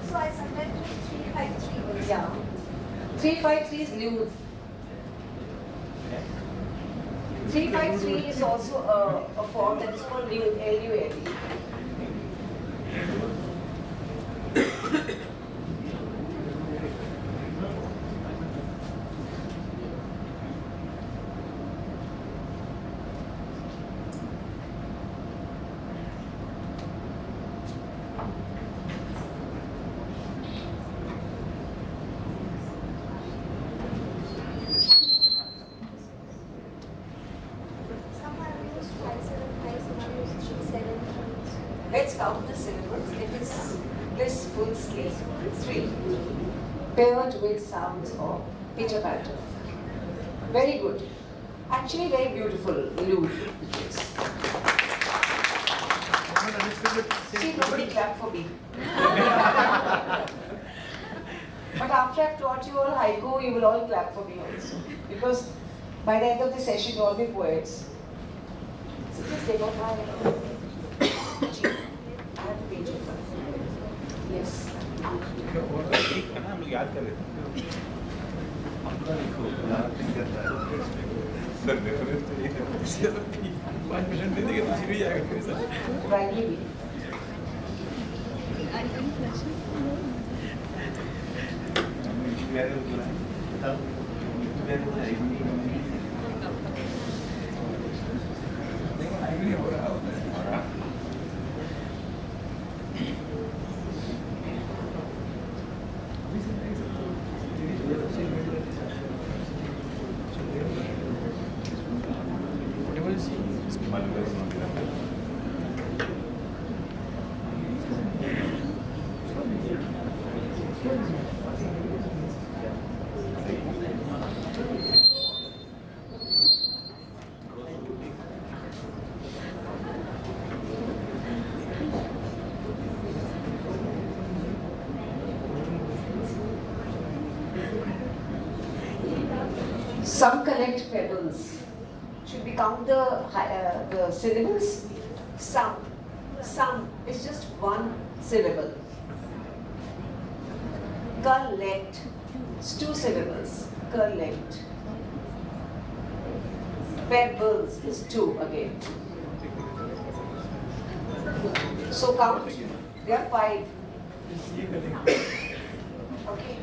So I submitted 353. Yeah. 353 is lewd. 353 is also a form that is called lewd, L-U-L-E. Some have used 575, some have used 373. Let's count the syllables. If it's blissful sleep, 3. Paired with sounds of pitter patter. Very good. Actually, very beautiful. Lewd. It is. See, nobody clapped for me. But after I've taught you all haiku, you will all clap for me also. Because by the end of the session, you'll all be poets. So just take out my cheek. I have to page it. Yes. हम लोग याद कर लेते sir reference तो यही है 5% दे देंगे तो भी जाएगा फिर sir. Rightly be. Whatever you see. Some collect pebbles. Should we count the syllables? Some. Some is just one syllable. Collect. It's 2 syllables. Collect. Pebbles is 2 again. So count. There are 5. Okay.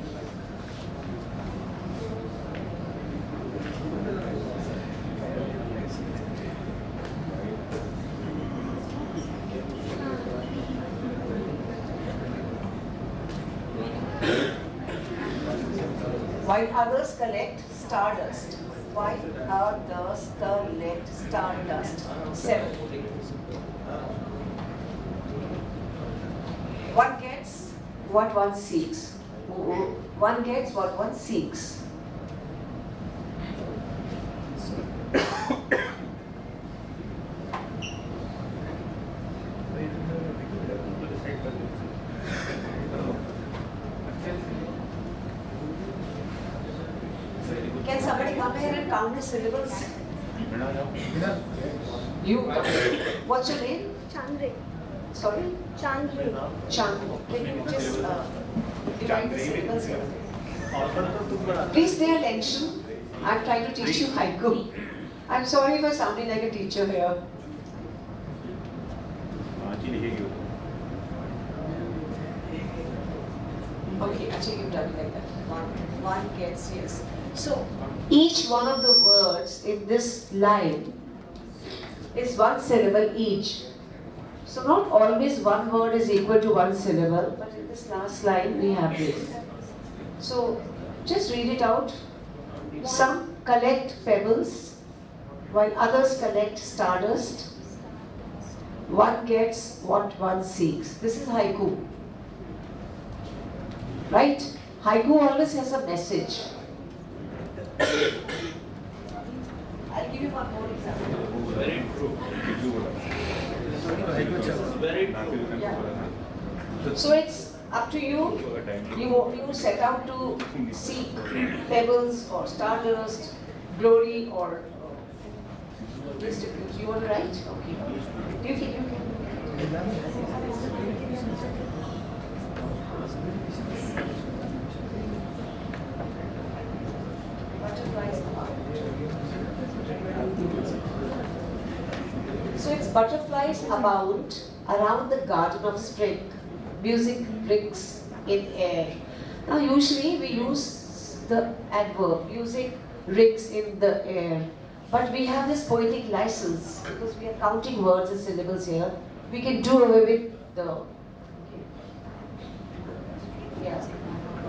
While others collect stardust. While others collect stardust. 7. One gets what one seeks. One gets what one seeks. Can somebody come here and count the syllables? You. What's your name? Chandri. Sorry? Chandri. Chandri. Can you just divide the syllables here? Please pay attention. I'm trying to teach you haiku. I'm sorry for sounding like a teacher here. Okay, actually you've done it like that. One gets, yes. So, each one of the words in this line is one syllable each. So not always one word is equal to one syllable, but in this last line we have this. So, just read it out. Some collect pebbles, while others collect stardust. One gets what one seeks. This is haiku. Right? Haiku always has a message. I'll give you one more example. Very true. Yeah. So it's up to you. You set out to seek pebbles or stardust, glory or distribute. You want to write? Okay. Do you think you can? Butterflies abound. So it's butterflies abound around the garden of spring. Music rings in air. Now usually we use the adverb, music rings in the air. But we have this poetic license because we are counting words and syllables here. We can do away with the, yeah.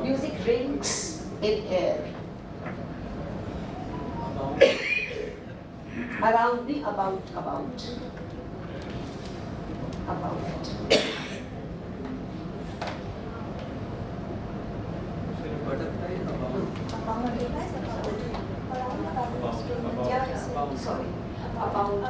Music rings in air. Around the about. Yeah, sorry. About.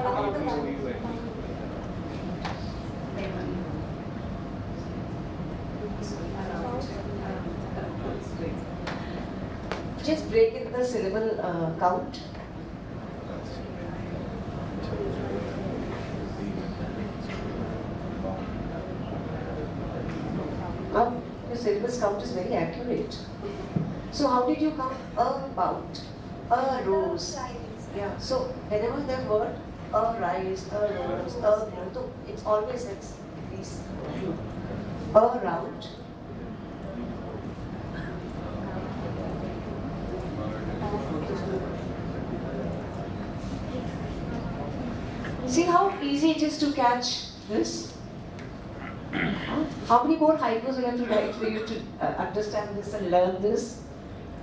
Just break in the syllable count. Now, your syllabus count is very accurate. So how did you count about? A rose. Yeah, so whenever the word a rise, a rose, a so it's always these around. See how easy it is to catch this? How many more haikus we have to write for you to understand this and learn this?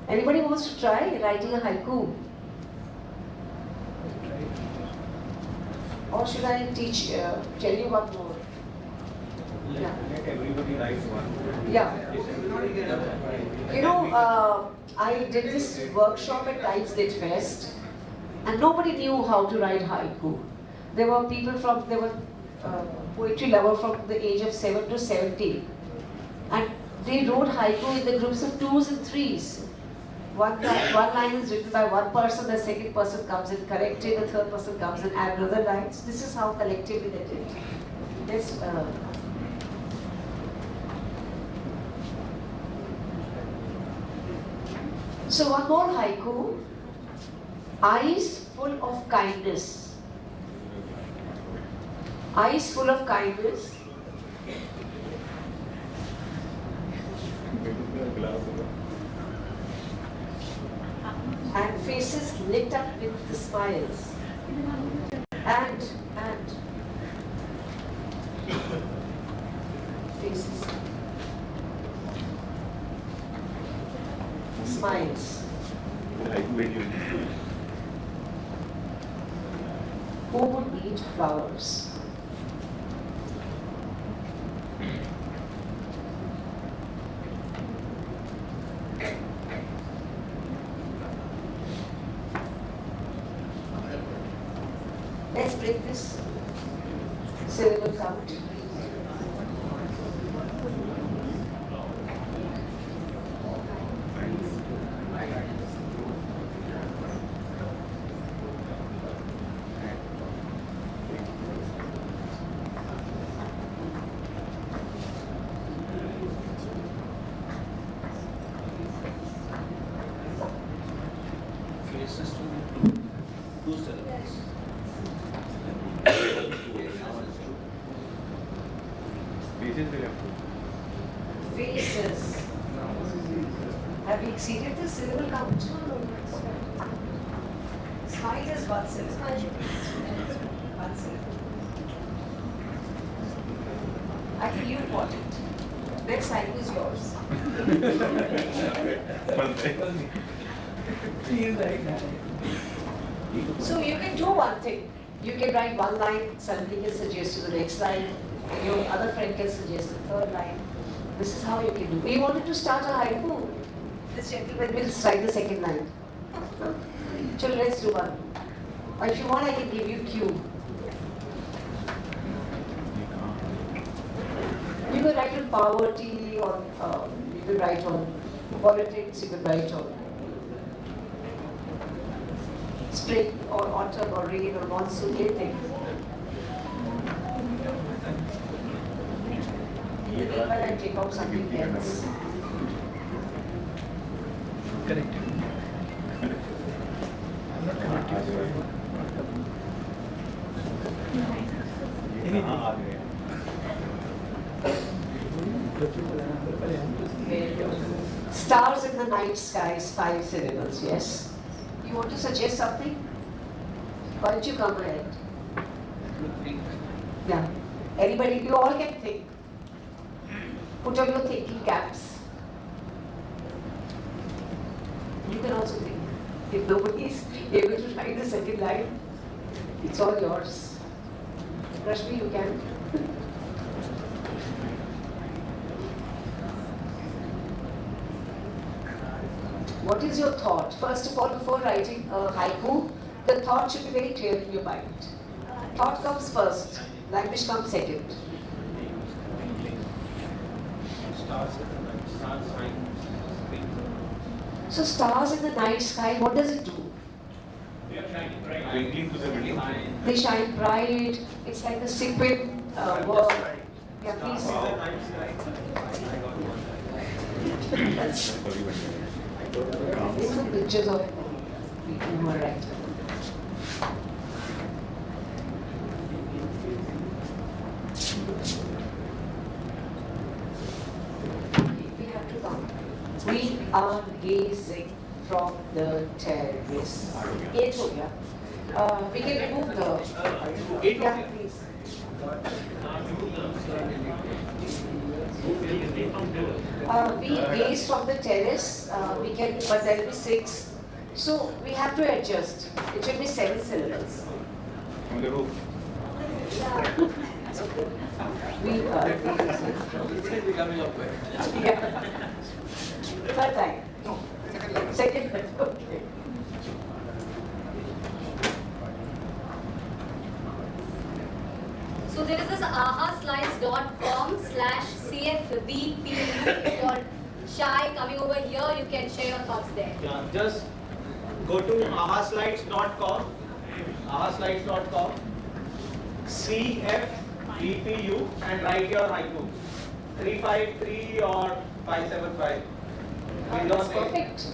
Anybody wants to try writing a haiku? Or should I tell you one more? Yeah. Let everybody write one. Yeah. You know, I did this workshop at Times Lit Fest and nobody knew how to write haiku. There were people poetry lover from the age of 7 to 70 and they wrote haiku in the groups of 2s and 3s. One line is written by one person, the second person comes in, correct it, the third person comes in, add another lines. This is how collectively they did. Let's so one more haiku. Eyes full of kindness. Eyes full of kindness. And faces lit up with the smiles. And faces. Smiles. Who would eat flowers? Let's break this syllable count. Faces. Have we exceeded the syllable count? Smile is one syllable. One syllable. I think you got it. Next line is yours. So you can do one thing. You can write one line, somebody can suggest to the next line, and your other friend can suggest the third line. This is how you can do. We wanted to start a haiku. This gentleman will write the second line. Children, let's do one. Or if you want, I can give you cue. You can write on poverty, or you can write on politics, you can write on spring or autumn or rain or monsoon, anything. But I take out something else. Correct. I'm not connected. Stars in the night skies, 5 syllables, yes? You want to suggest something? Why don't you come ahead? Yeah. Anybody, you all can think. Put on your thinking caps. You can also think. If nobody is able to write the second line, it's all yours. Rashmi, you can. What is your thought? First of all, before writing a haiku, the thought should be very clear in your mind. Thought comes first, language comes second. So stars in the night sky, what does it do? They shine bright. It's like the sequin work. Yeah, please. These are pictures of people who are writing. We have to come. We are gazing from the terrace. Eight हो गया. We can remove the. Yeah, please. We gaze from the terrace. We can, but there will be 6. So we have to adjust. It should be 7 syllables. On the roof. We are gazing. It's becoming awkward. Yeah. Third time. Second time. Okay. So there is this ahaslides.com/CFVPU. If you're shy coming over here, you can share your thoughts there. Yeah, just go to ahaslides.com, ahaslides.com, CFVPU, and write your haiku. 353 or 575. With your That's name. perfect.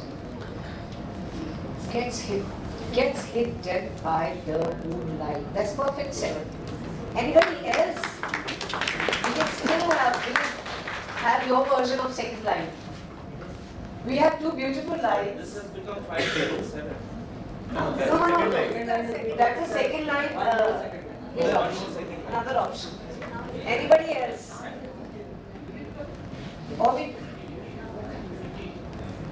Gets hit dead by the moonlight. That's perfect 7. Anybody else? We can still have your version of second line. We have 2 beautiful lines. This has become 577. No. That's the second line. Is option. Another option. Anybody else? Or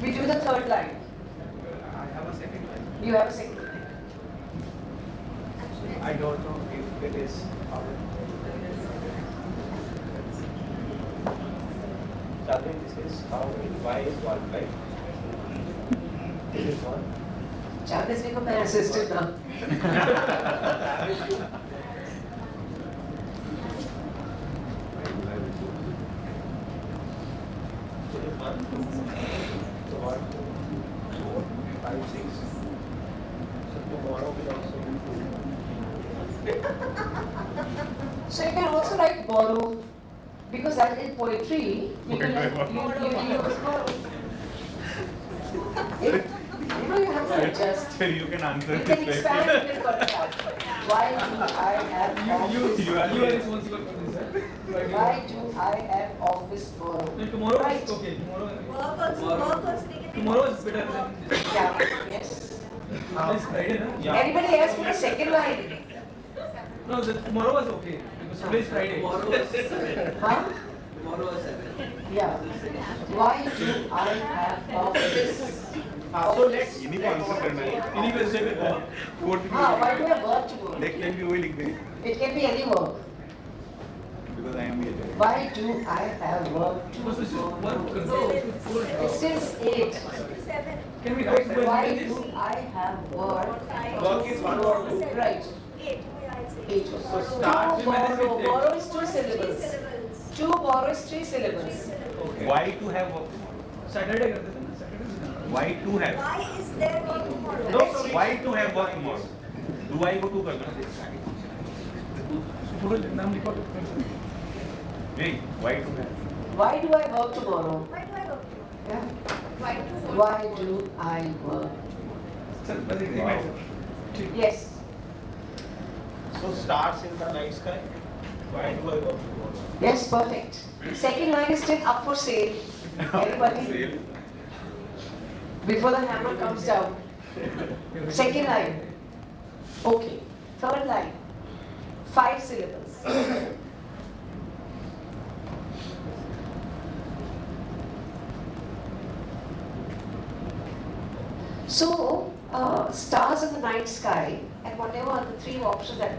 we do the third line. I have a second line. You have a second line. I don't know if it is. Chandran, this is how y is 1, right? This is 1. Chad has become my assistant now. So 1, so 1, 4, 5, 6. So tomorrow will also be 2. So you can also write borrow, because that in poetry, you can use borrow. You know you have to adjust. So you can answer You this can question. expand, you can contract. Why do I have You are responsible for this, sir. Why do I have office tomorrow? No, tomorrow Right. is okay. Tomorrow. Work also they can be Tomorrow is better than this. Yeah. Yes. It's Friday, no? Yeah. Anybody else put a second line? No, tomorrow was okay because today is Friday. Tomorrow was 7. Huh? Tomorrow was 7. Yeah. Why do I have office? So let's. इन्हीं को answer करना है इन्हीं पे से भी बहुत. Fourth Ah, why do I have work tomorrow? Next time भी वही लिख दें It can be any work. Because I am here Why do I have work Because this is tomorrow? work. It says 8. 7. Can we write Why this? do I have work? Work is one or two. Right. 8. I'd say. 8. So start To borrow. with Borrow is 2 Three syllables. syllables. To borrow is 3 syllables. Why to have work Saturday करते थे ना Saturday. Why to have Why is there work tomorrow? No, so why to have work tomorrow do I को to करना पूरा नाम लिखो. नहीं why to have Why do I work tomorrow? Why do I work tomorrow? Yeah. Why do Why do I work? Sir, बस एक minute. Yes. So stars in the night sky. Why do I work tomorrow? Yes, perfect. Second line is still up for sale. Anybody? Before the hammer comes down. Second line. Okay. Third line. 5 syllables. So, stars in the night sky, and whatever are the 3 options that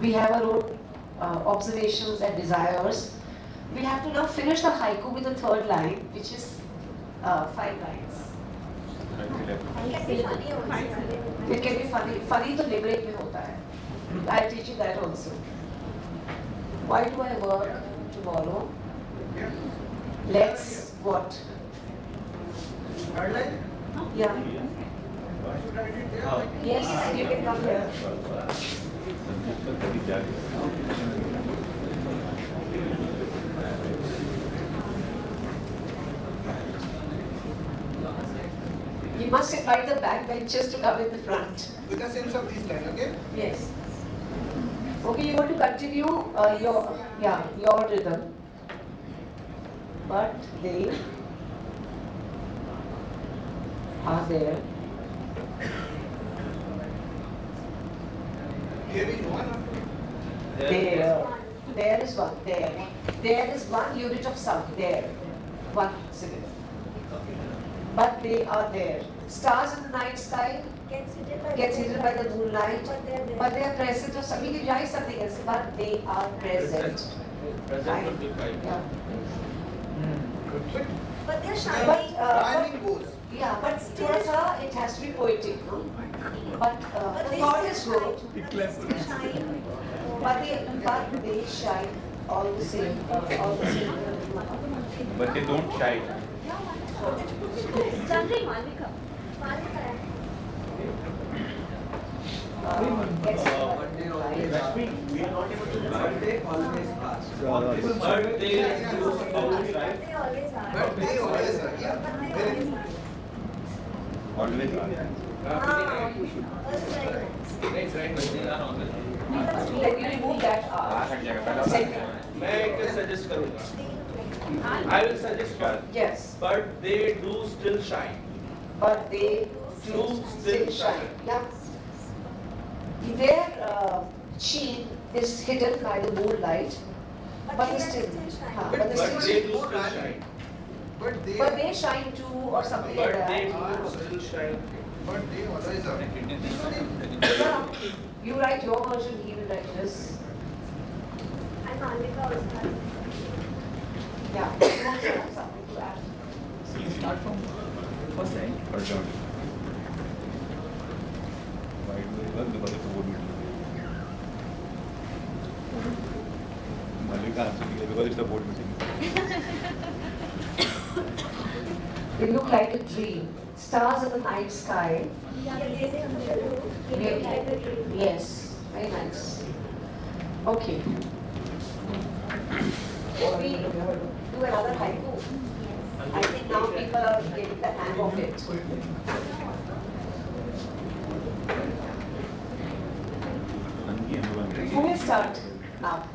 we have our own observations and desires. We have to now finish the haiku with the third line, which is 5 lines. it can be funny also. It can be funny. Funny to limerick mein hota hai. I'll teach you that also. Why do I work tomorrow? Let's what? Yeah. Yes, you can come here. You must invite the backbenchers to come in the front. With the sense of this line, okay? Yes. Okay, you want to continue your rhythm. But they are there. Here is one. There is one. There is one unit of sound. There. 1 syllable. But they are there. Stars in the night sky gets hidden by the moonlight. But they are present. So we can write something else. But they are present. Present would be fine. Yeah. But they're But, shining. Timing goes. Yeah, but still, it has to be poetic, no? But But the they thought still is good. shine. But they shine all the same. All the same. but they don't shine Chandri Malvika. Malvika. Gets it But they always right. We are not able to. But they always pass. But they But do always they right. always are. But they always are, yeah. But they Very always good. are. always Ah, that's very nice. Right, right, but they are always. Let me remove that R. हट जाएगा पहला Second. मैं एक suggest करूंगा I will suggest Yes. but they do still shine. But they do still shine. Yeah. Their sheen is hidden by the moonlight. But they still, shine. but they But still they shine. do still shine. But they shine too, or something like But they that. do still shine. But they always are. Yeah. You write your version, he will write his. And Malvika also has. Yeah. You also have something to add. So you start from first line. or don't why do they work because it's a board meeting Malvika answered because it's a board meeting They look like a dream. Stars in the night sky. Yes, very nice. Okay. Can we do another haiku? I think now people are getting the hang of it. Who will start now?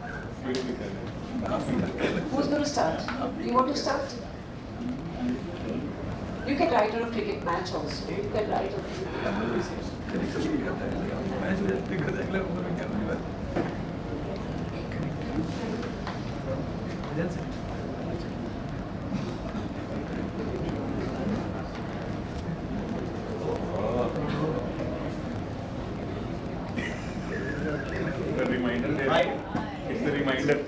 Who's going to start? You want to start? You can write on a cricket match also. You can write on The reminder there. It's the reminder.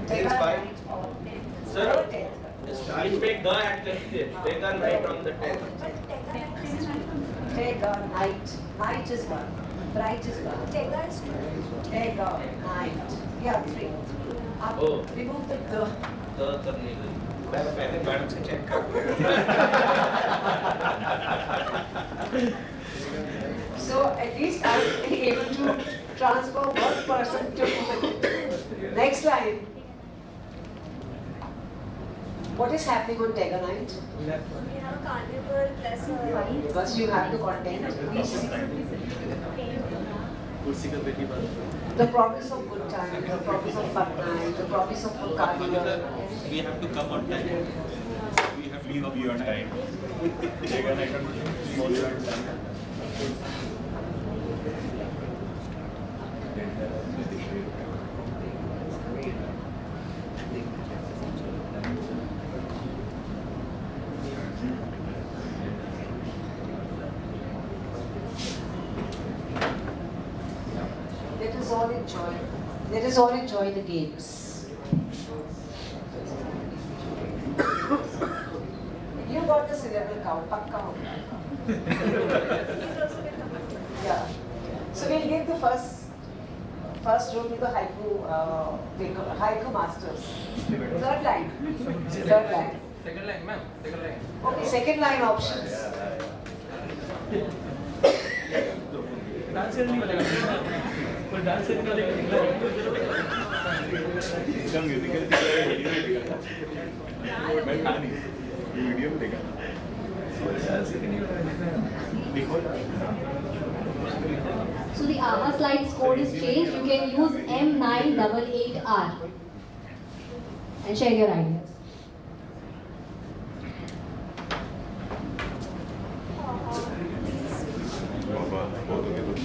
It's fine. Sir, I'll take the at 10th. Take a night on the 10th. Tega, night. Night is one. Bright is one. Tega is Tega, night. Yeah, 3. Up. Oh. Remove the The पहले madam से check कर So at least I'll be able to transfer one person to next line. What is happening on Tega night? We have a carnival plus a First you have the content. कुर्सी का बेटी बात The promise of good time, the promise of fun night, the promise of a carnival. we have to come on time we have to Please be on time. Tega night on small events. Let us all enjoy. Let us all enjoy the games. You got the cerebral count, pakka ho gaya. Yeah. So we'll give the first row to the haiku masters. Third line. Third line. Second line, ma'am. Second line. Okay, second line options. Dance नहीं बनेगा कोई dance नहीं बनेगा इसका musical मैं था नहीं video में देखा डांस नहीं बनेगा देखो So the Ama slides code is changed. You can use M988R and share your ideas.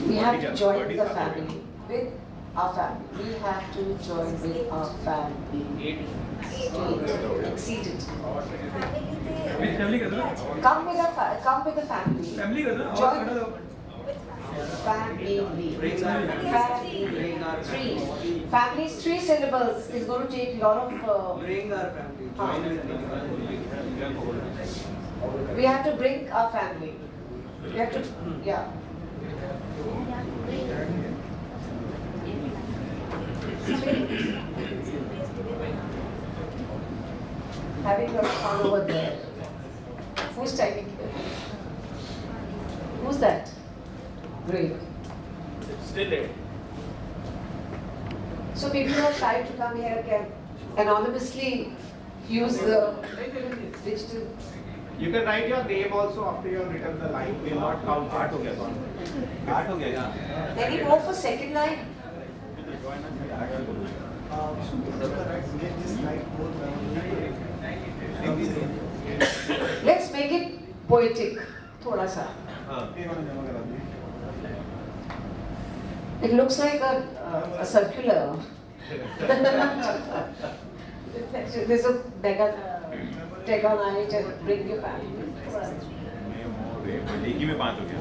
We have to join the family. With our family. We have to join with our family. 8. Exceed it. Family कर दो Come with the family. Family कर दो और Join कर दो family. Bring our Three. Family is 3 syllables. It's going to take a lot of. Bring our family. Join with me. We have to bring our family. We have to, yeah. Having your phone over there. Who's typing here? Who's that? Great. Still late. So people who are shy to come here can anonymously use the digital. You can write your name also after you have written the line. Will not count. 8 हो गया. 8 हो गया. Any more for second line? Let's make it poetic. थोड़ा सा. It looks like a circular. There's a Tega night and bring your family. एक ही में 5 हो गया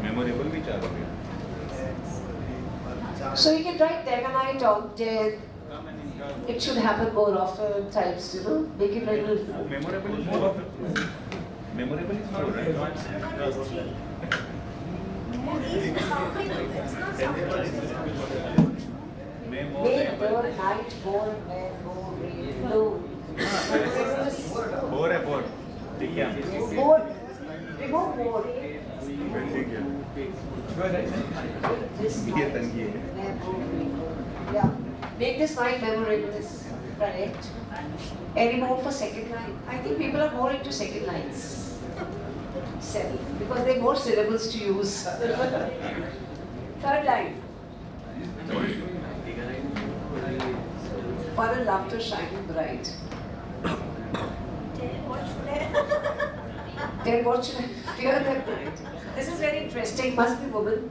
मेमोरेबल भी 4 हो गया So you can write Tega night on 10. It should happen more often types, you know. Make it little. Memorable is more of memorable is more right Make the night more memorable. 4 है 4 देखिए आप More. Remove more. ठीक है This ये night तंगी है memorable. Yeah. Make this night memorable. Correct. Any more for second line? I think people are more into second lines. 7. Because there are more syllables to use. Third line. Fun and laughter shining bright. Then what should I clear that night? This is very interesting. Must be woman.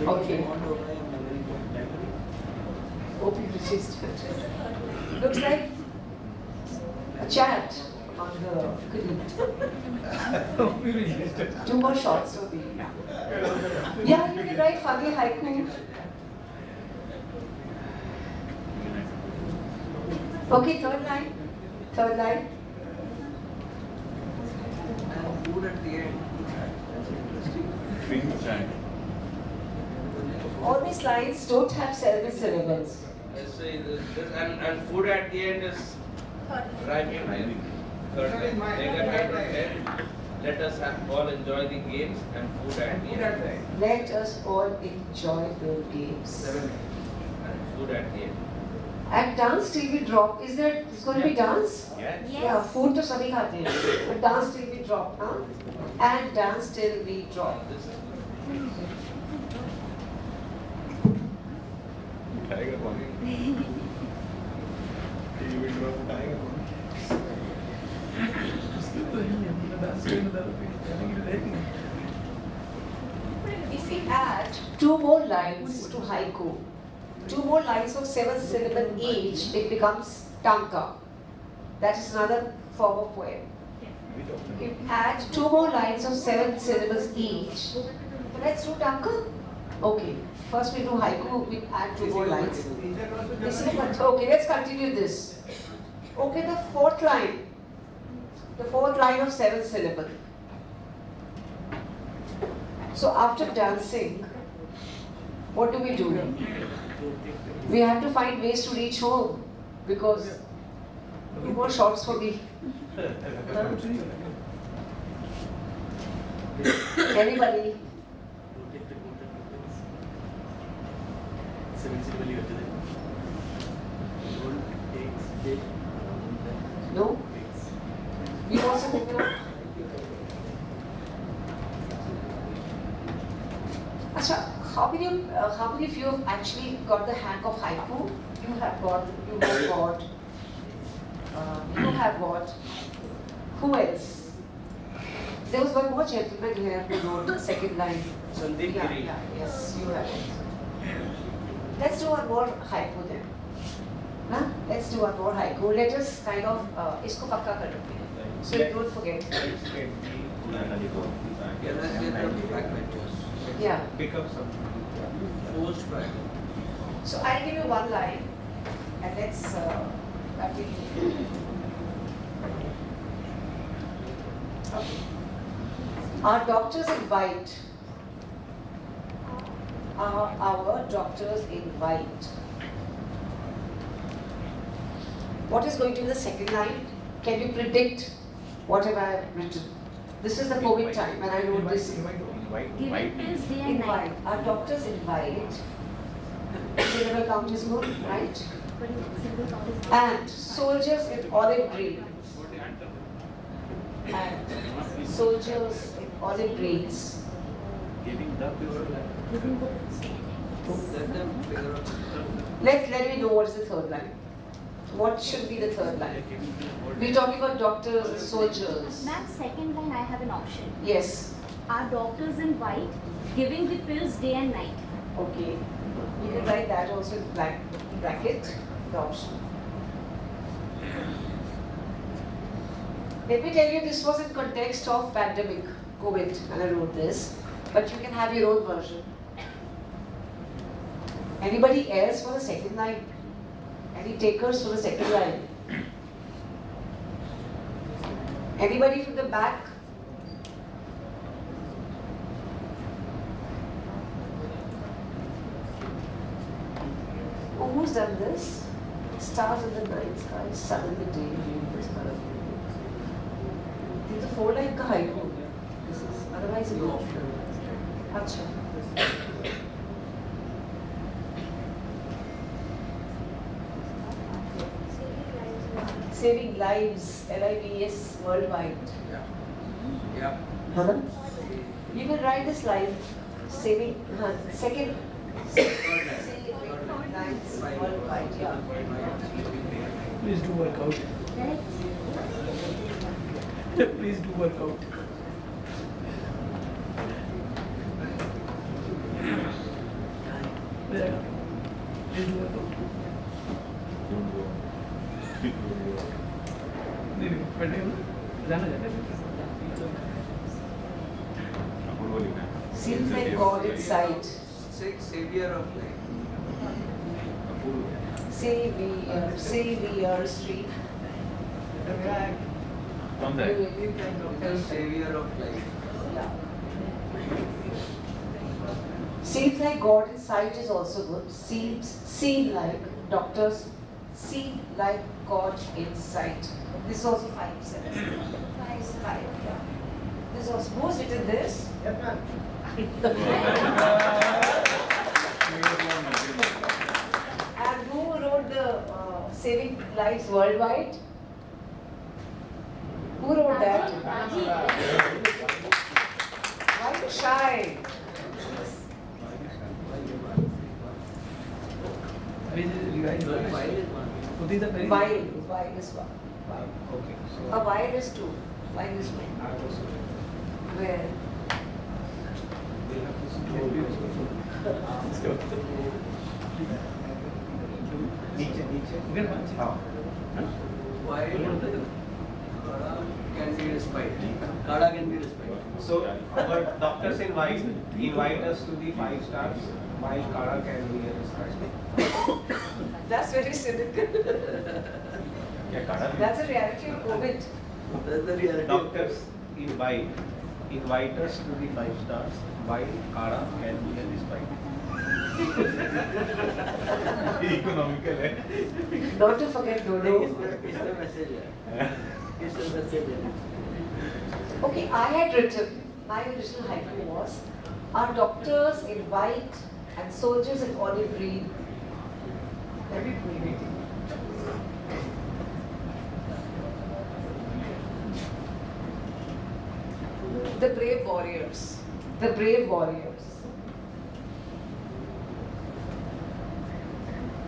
Okay. Hope you resisted. Looks like a chat on the screen. 2 more shots for me. Yeah, you can write funny haiku. Okay, third line. Third line. Food at the end. Drink chai. All these lines don't have syllables. Let's say and food at the end is rhyming. Third line. Tega night on 10. Let us all enjoy the games and food at the end. Let us all enjoy the games. 7. And food at the end. And dance till we drop. Is there? It's going to be dance? Yes. Yeah. Food to sabhi khate hain. But dance till we drop, huh? And dance till we drop. This is Tiger one. TV drop tiger one. If we add 2 more lines to haiku, 2 more lines of 7 syllables each, it becomes tanka. That is another form of poem. If we add 2 more lines of 7 syllables each, let's do tanka. Okay. First we do haiku, we add 2 more lines. Okay, let's continue this. Okay, the fourth line. The fourth line of 7 syllables. So after dancing, what do? We have to find ways to reach home because 2 more shots for me. Anybody? No? You also think no? Achha, how many of you have actually got the hang of haiku? You have got. Who else? There was one more gentleman here who wrote the second line. Sandeep Yeah, Giri. yes, you have it. Let's do one more haiku then. Huh? Let's do one more haiku. Let us kind of isko pakka kar do. So you don't forget. Yeah, let's get the backbenchers. Yeah. Pick up something. Forced back. So I'll give you one line and let's continue. Okay. Our doctors invite. Our doctors invite. What is going to be the second line? Can you predict what have I written? This is the COVID time and I wrote this. Giving pills day and night. Invite. Our doctors invite. Syllable count is good, right? And soldiers in olive green. And soldiers in olive greens. Let them figure out. Let me know what is the third line. What should be the third line? We're talking about doctors and soldiers. Ma'am, second line I have an option. Yes. Our doctors in white, giving the pills day and night. Okay. You can write that also in bracket, the option. Let me tell you, this was in context of pandemic, COVID, and I wrote this. But you can have your own version. Anybody else for the second line? Any takers for the second line? Anybody from the back? Oh, who's done this? Stars in the night sky, sun in the day, rainbows colorful. This is a 4-line ka haiku. This is otherwise a no. Acha. saving lives, LIVS worldwide. Yeah. Yeah. Huh? You can write this line, saving, second, saving lives worldwide, yeah. Please do work out. Please do work out. Yeah. Please do work out. नहीं नहीं बैठे हो जाना जाता है Seems like God in sight. Savior of life. Savior Street. From there. The savior of life. Yeah. Seems like God in sight is also good. Seem like doctors seem like God in sight. This is also 5 7. 5. Yeah. This was who's written this? And who wrote the Saving Lives Worldwide? Who wrote that? Why you shy? Vile is one. Okay. A vile is 2. Vile is 1. Where? Why can be despite? Kada can be despite. So our doctors invite us to the 5 stars, while Kara can be a distraction. That's very cynical. That's the reality of COVID. That's the reality. Doctors invite us to the 5 stars, while Kara can be a distraction. Economical है. Not to forget Dodo. It's the message. It's the message. Okay, I had written, my original haiku was, our doctors in white and soldiers in olive green. Let me read it. The brave warriors. The brave warriors.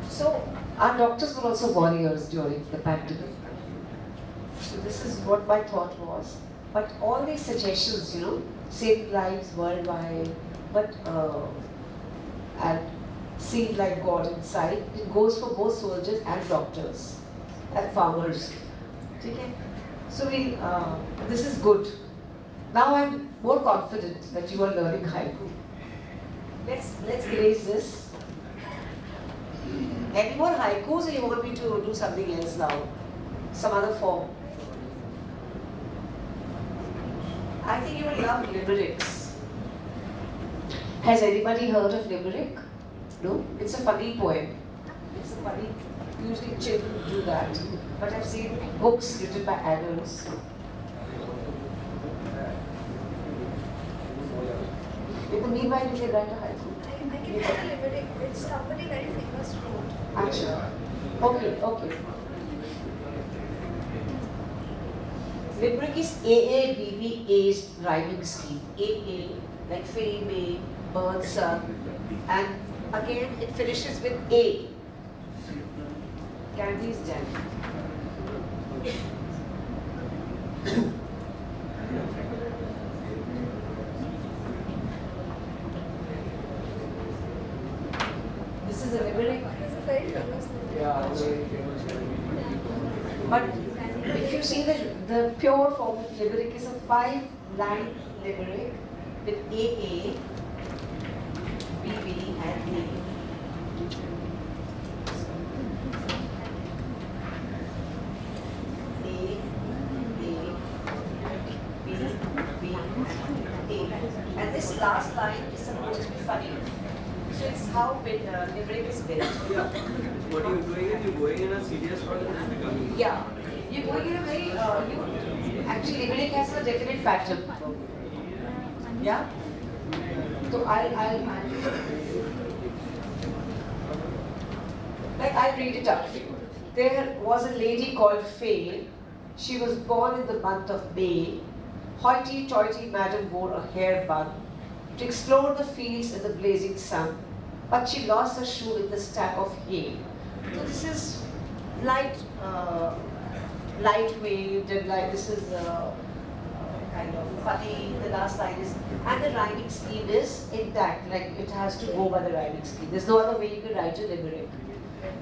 So, our doctors were also warriors during the pandemic. So this is what my thought was. But all these suggestions, saving lives worldwide, but and seem like God inside, it goes for both soldiers and doctors and farmers. Okay? So this is good. Now I'm more confident that you are learning haiku. Let's erase this. Any more haikus, or you want me to do something else now? Some other form? I think you will love limericks. Has anybody heard of limerick? No? It's a funny poem. It's a funny, usually children do that. But I've seen books written by adults. In the meanwhile, you can write a haiku. I can write a limerick which somebody very famous wrote. Actually. Okay. Limerick is AABBA's rhyming scheme. AA, like fame, birth, son, and again it finishes with A. Candy is done. This is a limerick. It's a very famous limerick. Yeah, it's very famous. But if you see the pure form of limerick is a 5-line limerick with AA, BB, and A. And this last line is supposed to be funny. So it's how limerick is built. Yeah. What you're doing is you're going in a serious one and it's becoming. Yeah, you're going in a very, actually limerick has a definite pattern. Yeah? So I'll read it out to you. there was a lady called Faye. She was born in the month of May. Hoity-toity madam wore a hair bun to explore the fields in the blazing sun, but she lost her shoe in the stack of hay. So this is lightweight, and this is kind of funny. The last line is, and the rhyming scheme is intact, like it has to go by the rhyming scheme. There's no other way you can write a limerick.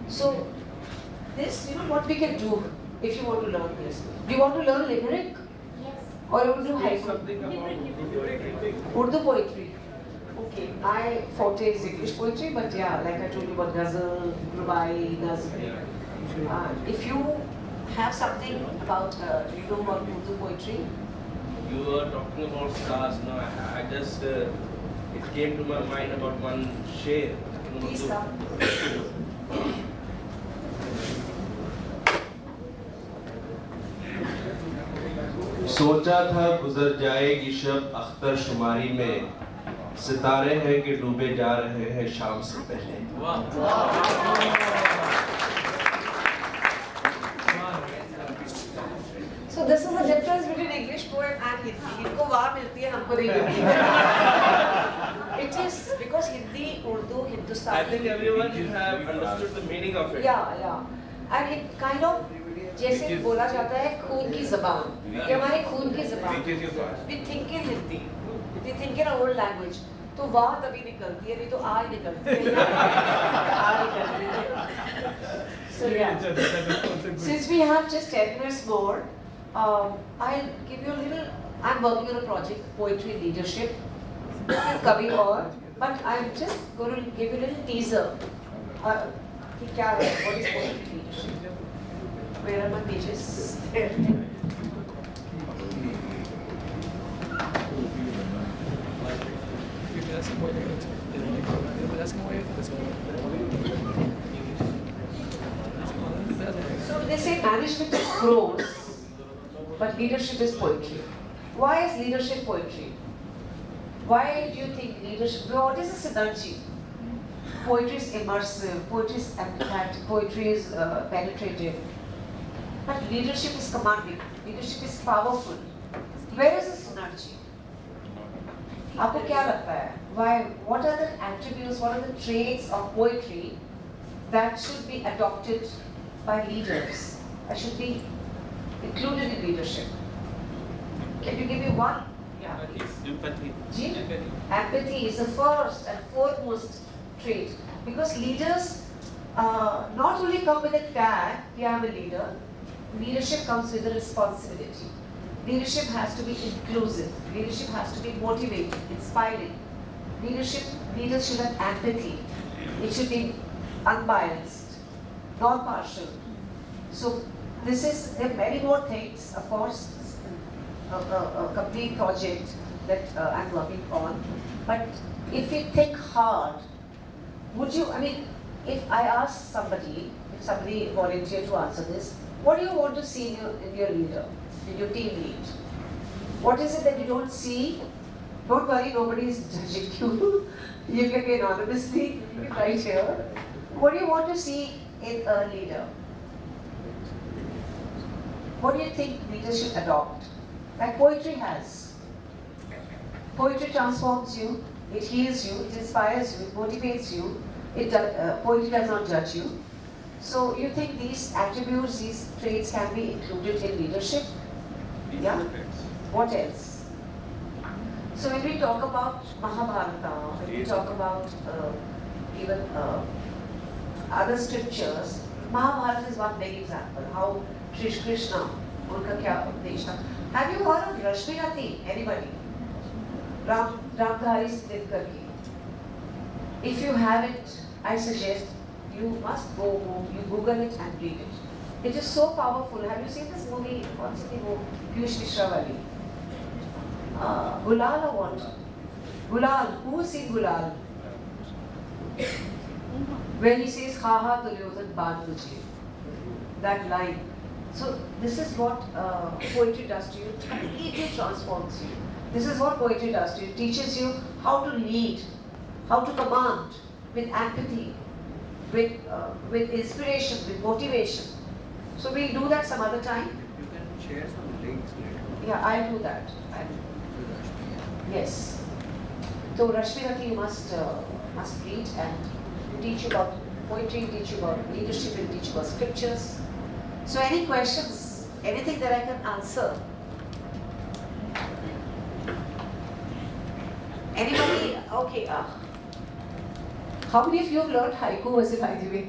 So this, what we can do if you want to learn this. Do you want to learn limerick? Yes. Or you want to do haiku? Something about Urdu poetry. Okay, my forte is English poetry, but yeah, like I told you about ghazal, rubai, nazm. If you have something about, about Urdu poetry? You are talking about stars. No, I just, it came to my mind about one sher. Please start. सोचा था गुजर जाएगी शब अख्तर शुमारी में, सितारे हैं कि डूबे जा रहे हैं शाम से पहले. So this is the difference between English poem and Hindi. इनको वाह मिलती है, हमको नहीं मिलती. It is because Hindi, Urdu, Hindustani. I think everyone have understood the meaning of it. Yeah. And it kind of जैसे बोला जाता है खून की ज़बान. ये हमारे खून की ज़बान. We think in Hindi. We think in our old language. तो वाह तभी निकलती है, नहीं तो आ ही निकलती है. आ निकलती है. So yeah. Since we have just 10 minutes more, I'll give you a little. I'm working on a project, poetry leadership. Kabhi aur, but I'm just going to give you a little teaser. कि क्या है? What is poetry leadership? Where are my pages? So they say management is prose, but leadership is poetry. Why is leadership poetry? Why do you think leadership? What is a synergy? Poetry is immersive, poetry is emphatic, poetry is penetrative. But leadership is commanding, leadership is powerful. Where is the synergy? आपको क्या लगता है? Why? What are the attributes? What are the traits of poetry that should be adopted by leaders? That should be included in leadership. Can you give me one? Yeah. Empathy. Empathy is the first and foremost trait, because leaders not only come with a tag, I am a leader. Leadership comes with a responsibility. Leadership has to be inclusive. Leadership has to be motivating, inspiring. Leaders should have empathy. It should be unbiased, non-partial. So there are many more things, of course, a complete project that I'm working on. But if you think hard, if I ask somebody, if somebody volunteered to answer this, what do you want to see in your leader, in your team lead? What is it that you don't see? Don't worry, nobody is judging you. You can be anonymously right here. What do you want to see in a leader? What do you think leaders should adopt? Like poetry has. Poetry transforms you, it heals you, it inspires you, it motivates you. Poetry does not judge you. So you think these attributes, these traits can be included in leadership? Yeah? What else? So when we talk about Mahabharata, when we talk about even other scriptures, Mahabharata is one big example. How Shri Krishna, unka kya udesh tha. Have you heard of Rashmirati? Anybody? Ramdhari Siddhkar ki. If you haven't, I suggest you must go home, you Google it and read it. It is so powerful. Have you seen this movie? What's the name? Piyush Mishrawali. Gulal or what? Gulal. Who has seen Gulal? When he says, "Ha ha, Duryodhan baan mujhe." That line. So this is what poetry does to you. It completely transforms you. This is what poetry does to you. It teaches you how to lead, how to command with empathy, with inspiration, with motivation. So we'll do that some other time. You can share some links later. Yeah, I'll do that. Yes. So Rashmi, you must read and teach you about poetry, teach you about leadership, and teach you about scriptures. So any questions, anything that I can answer? Anybody? Okay. How many of you have learned haiku, as by the way?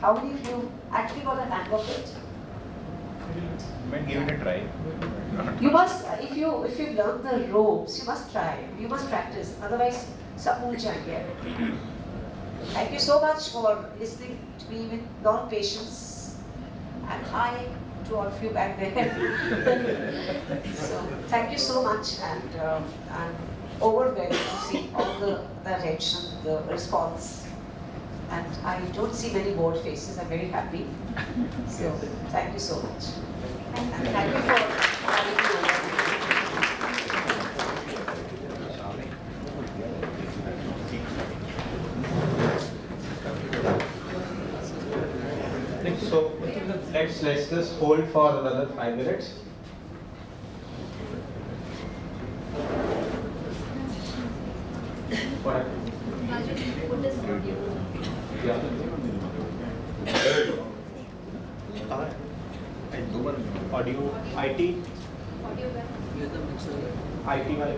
How many of you actually got a hang of it? Might give it a try. You must, if you've learned the ropes, you must try. You must practice. Otherwise, sab bhul jayenge. Thank you so much for listening to me with a lot of patience. And hi to all of you back there. So thank you so much, and I'm overwhelmed to see all the attention, the response. And I don't see many bored faces. I'm very happy. So thank you so much. And thank you for having me over. So let's just hold for another 5 minutes. What happened? Put this audio. Yeah. Audio, IT, Audio back. Use the mixer. IT वाले.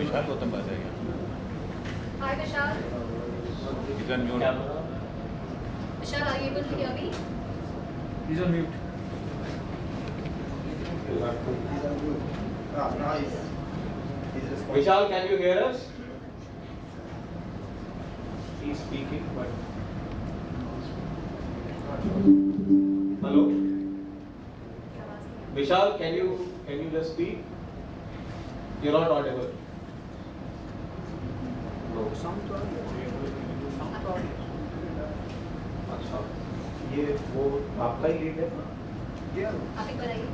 विशाल गौतम बात है क्या? Hi Vishal. He's on mute. Vishal, are you able to hear me? He's on mute. Vishal, can you hear us? He's speaking, but. Hello? Vishal, can you just speak? You're not audible. No. अच्छा, ये वो आपका ही lead है? आप एक बार आइए.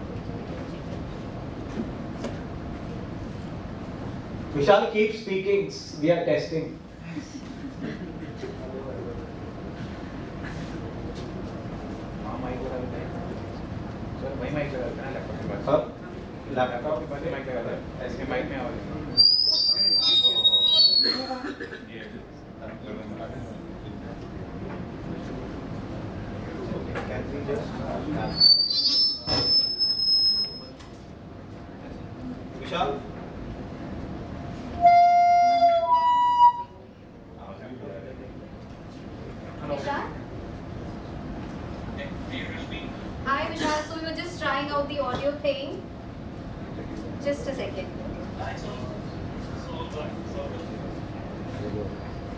Vishal, keep speaking. We are testing. हाँ mic लगा देते हैं सर वही माइक लगा देते हैं लैपटॉप के पास हाँ? लैपटॉप के पास ही माइक लगा देते हैं ऐसे माइक में आवाज ये Can we just Vishal? Vishal? Hi Vishal, so we were just trying out the audio thing. Just a second.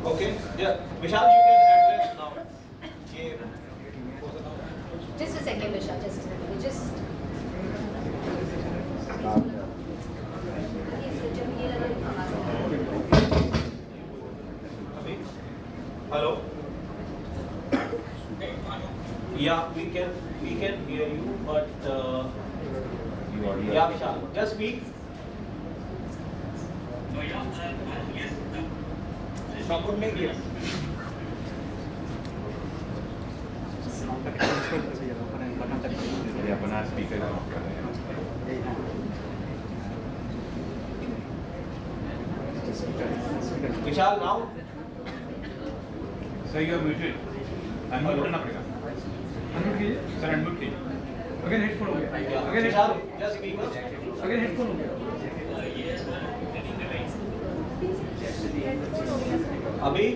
Okay. Yeah. Vishal, you can address now. Just a second Vishal, just a second. Just... Hello. Yeah, we can hear you, but yeah, Vishal, just speak. ये अपना speaker of कर रहे हैं Vishal, now. Sir you are muted unmute करना पड़ेगा unmute कीजिए. Sir unmute कीजिए again headphone हो गया. Yeah. Again Vishal, headphone. just speak. Again headphone हो गया. Abhi,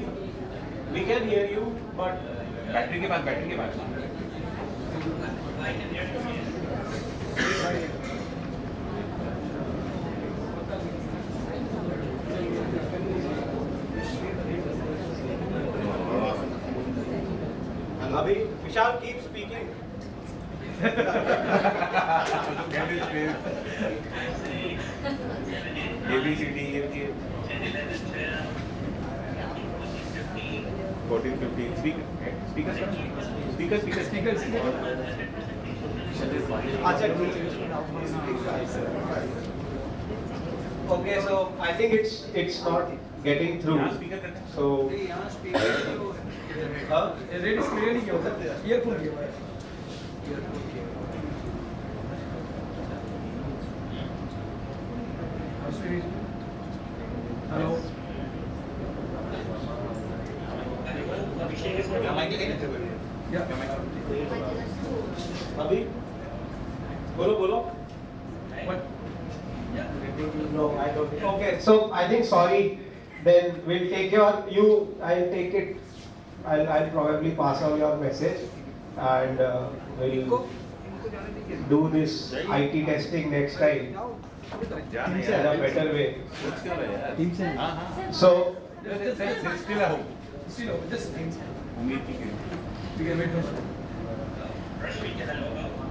we can hear you, but battery के पास Abhi, Vishal, keep speaking. ABCD 14, 15. Speakers. Okay, so I think it's not getting through. So red screen नहीं किया होता earphone किया हुआ है हेलो अभी बोलो. No, I don't. Okay, so I think sorry. Then we'll take I'll take it. I'll probably pass on your message, and we'll do this IT testing next time in a better way. So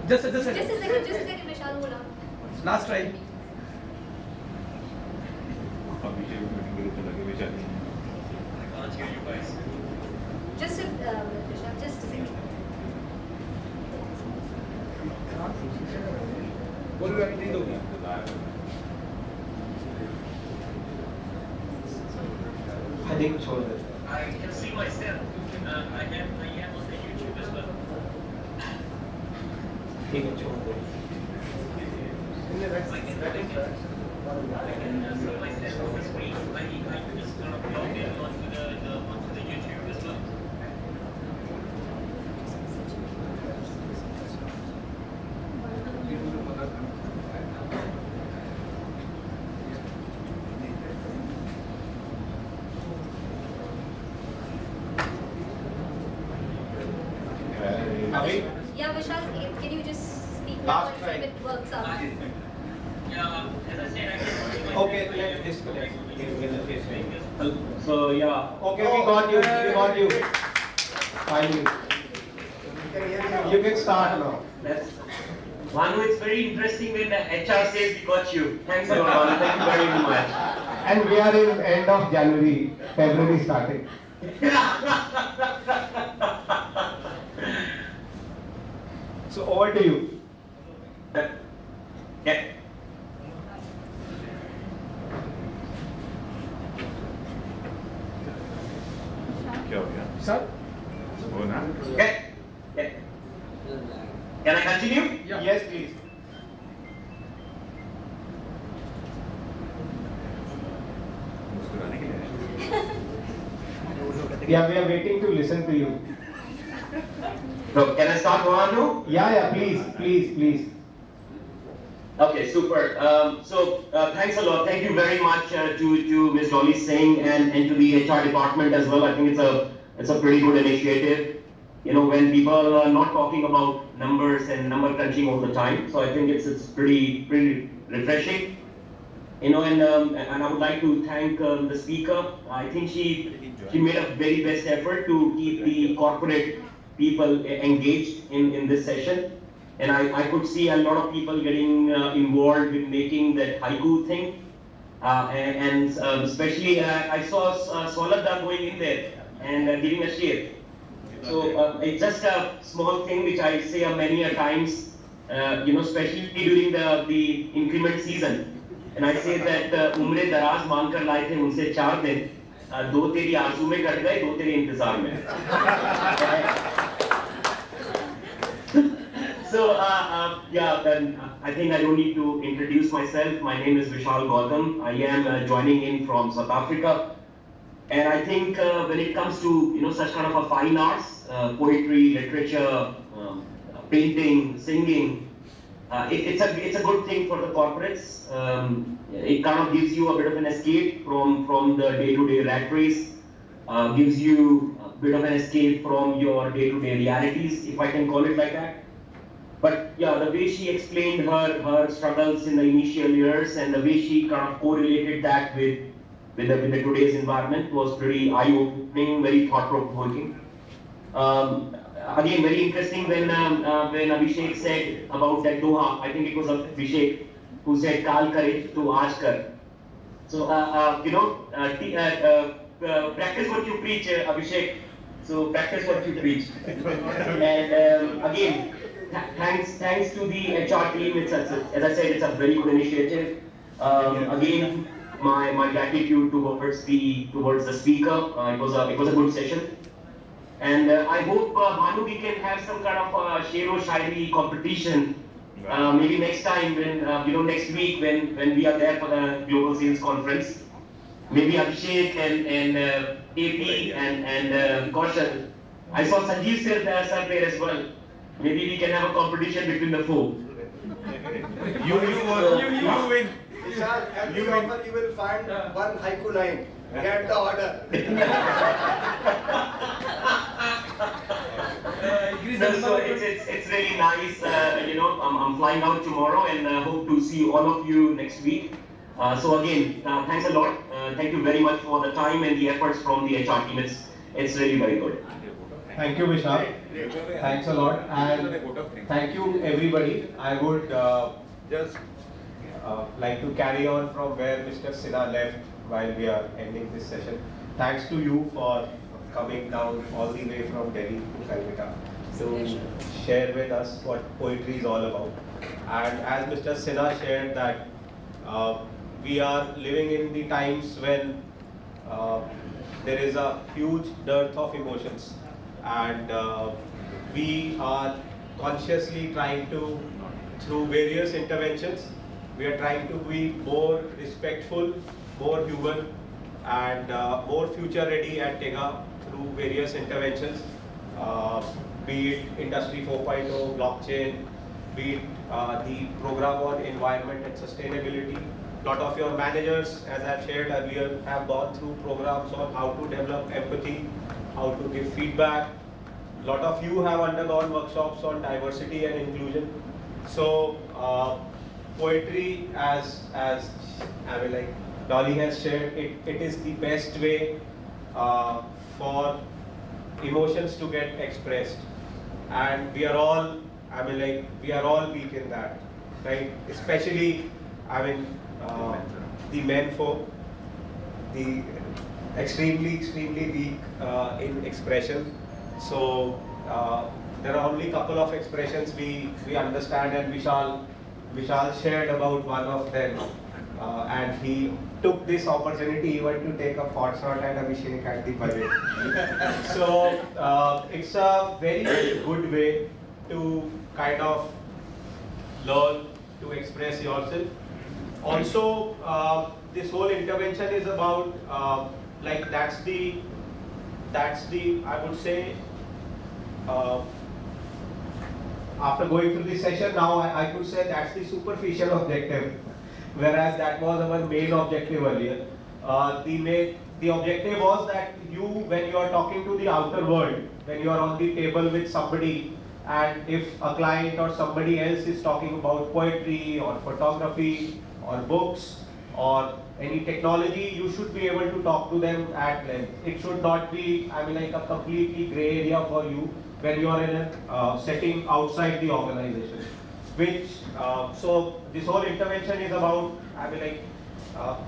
just a Just a second, Vishal, hold on. last try Just a Vishal, just a second. बोल रहा नहीं दोगे I think छोड़ दे. I can see myself. I am on the YouTube as well. ठीक है, छोड़ दे. I can see myself on the screen. I just kind of log in onto the YouTube as well. अभी Yeah, Vishal, can you just speak now Last and see try. if it works out? Yeah, as I said, I can see myself. okay, let's disconnect. So yeah. Okay, we got you. Finally. You can start now. Manu, it's very interesting when the HR says we got you. Thanks a lot, Manu. Thank you very much. And we are in end of February starting. So over to you. Yeah. क्या हो गया? Sir हो ना? Okay. Yeah. Can I continue? Yes, please. मुस्कुराने के लिए आए? Yeah, we are waiting to listen to you. So, can I start, Manu? Yeah, please. Okay, super. Thanks a lot. Thank you very much to Ms. Dolly Singh and to the HR department as well. I think it's a pretty good initiative. You know, when people are not talking about numbers and number crunching all the time, so I think it's pretty refreshing. You know, and I would like to thank the speaker. I think she made a very best effort to keep the corporate people engaged in this session. And I could see a lot of people getting involved with making that haiku thing. Especially I saw Swalada going in there and giving a share. So it's just a small thing which I say many a times, you know, especially during the increment season. And I say that umre daraz maan kar laaye the unse 4 din, 2 teri आरज़ू में cut गए, 2 तेरे इंतजार में. So yeah, then I think I don't need to introduce myself. My name is Vishal Gautam. I am joining in from South Africa. And I think when it comes to, you know, such kind of a fine arts, poetry, literature, painting, singing, it's a good thing for the corporates. It kind of gives you a bit of an escape from the day-to-day rat race, gives you a bit of an escape from your day-to-day realities, if I can call it like that. But yeah, the way she explained her struggles in the initial years and the way she kind of correlated that with the today's environment was pretty eye-opening, very thought-provoking. Again, very interesting when Abhishek said about that Doha. I think it was Abhishek who said "Kaal kare to aaj kar." So you know, practice what you preach, Abhishek. So practice what you preach. And again, thanks to the HR team. As I said, it's a very good initiative. Again, my gratitude towards the speaker. It was a good session. And I hope Bhanu, we can have some kind of Shero Shairi competition. Maybe next time when next week when we are there for the Global Sales Conference. Maybe Abhishek and AP and Kaushal. I saw Sanjeev sir there as well. Maybe we can have a competition between the four. You win. Vishal, at the offer you will find one haiku line. Get the order. So it's really nice. I'm flying out tomorrow and hope to see all of you next week. So again, thanks a lot. Thank you very much for the time and the efforts from the HR team. It's really very good. Thank you, Vishal. Thanks a lot, and thank you, everybody. I would just like to carry on from where Mr. Sinha left while we are ending this session. Thanks to you for coming down all the way from Delhi to Calcutta to share with us what poetry is all about. And as Mr. Sinha shared that we are living in the times when there is a huge dearth of emotions, and we are consciously trying to, through various interventions, we are trying to be more respectful, more human, and more future ready at Tega through various interventions, be it Industry 4.0, blockchain, be it the program on environment and sustainability. A lot of your managers, as I've shared earlier, have gone through programs on how to develop empathy, how to give feedback. A lot of you have undergone workshops on diversity and inclusion. So poetry, as like Dolly has shared, it is the best way for emotions to get expressed, and we are all we are all weak in that, right? Especially the men folk, the extremely weak in expression. So there are only a couple of expressions we understand, and Vishal shared about one of them, and he took this opportunity even to take a pot shot at Abhishek at the budget. So it's a very good way to kind of learn to express yourself. Also, this whole intervention is about that's the I would say after going through this session now I could say that's the superficial objective, whereas that was our main objective earlier. The objective was that when you are talking to the outer world, when you are on the table with somebody, and if a client or somebody else is talking about poetry or photography or books or any technology, you should be able to talk to them at length. It should not be a completely gray area for you when you are in a setting outside the organization. So this whole intervention is about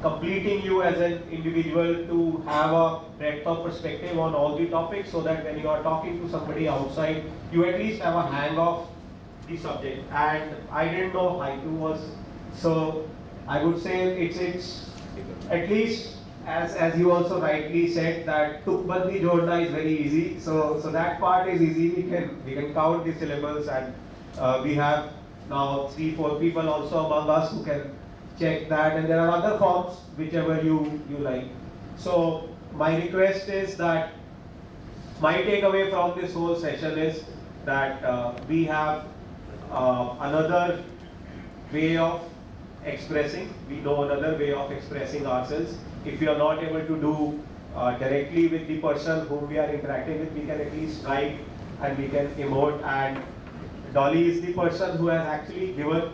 completing you as an individual to have a breadth of perspective on all the topics, so that when you are talking to somebody outside, you at least have a hang of the subject. And I didn't know haiku was, so I would say it's at least as you also rightly said that tukbandi jodna is very easy. So that part is easy. We can count the syllables, and we have now 3-4 people also among us who can check that, and there are other forms whichever you like. So my request is that my takeaway from this whole session is that we have another way of expressing. We know another way of expressing ourselves. If we are not able to do directly with the person whom we are interacting with, we can at least write and we can emote. And Dolly is the person who has actually given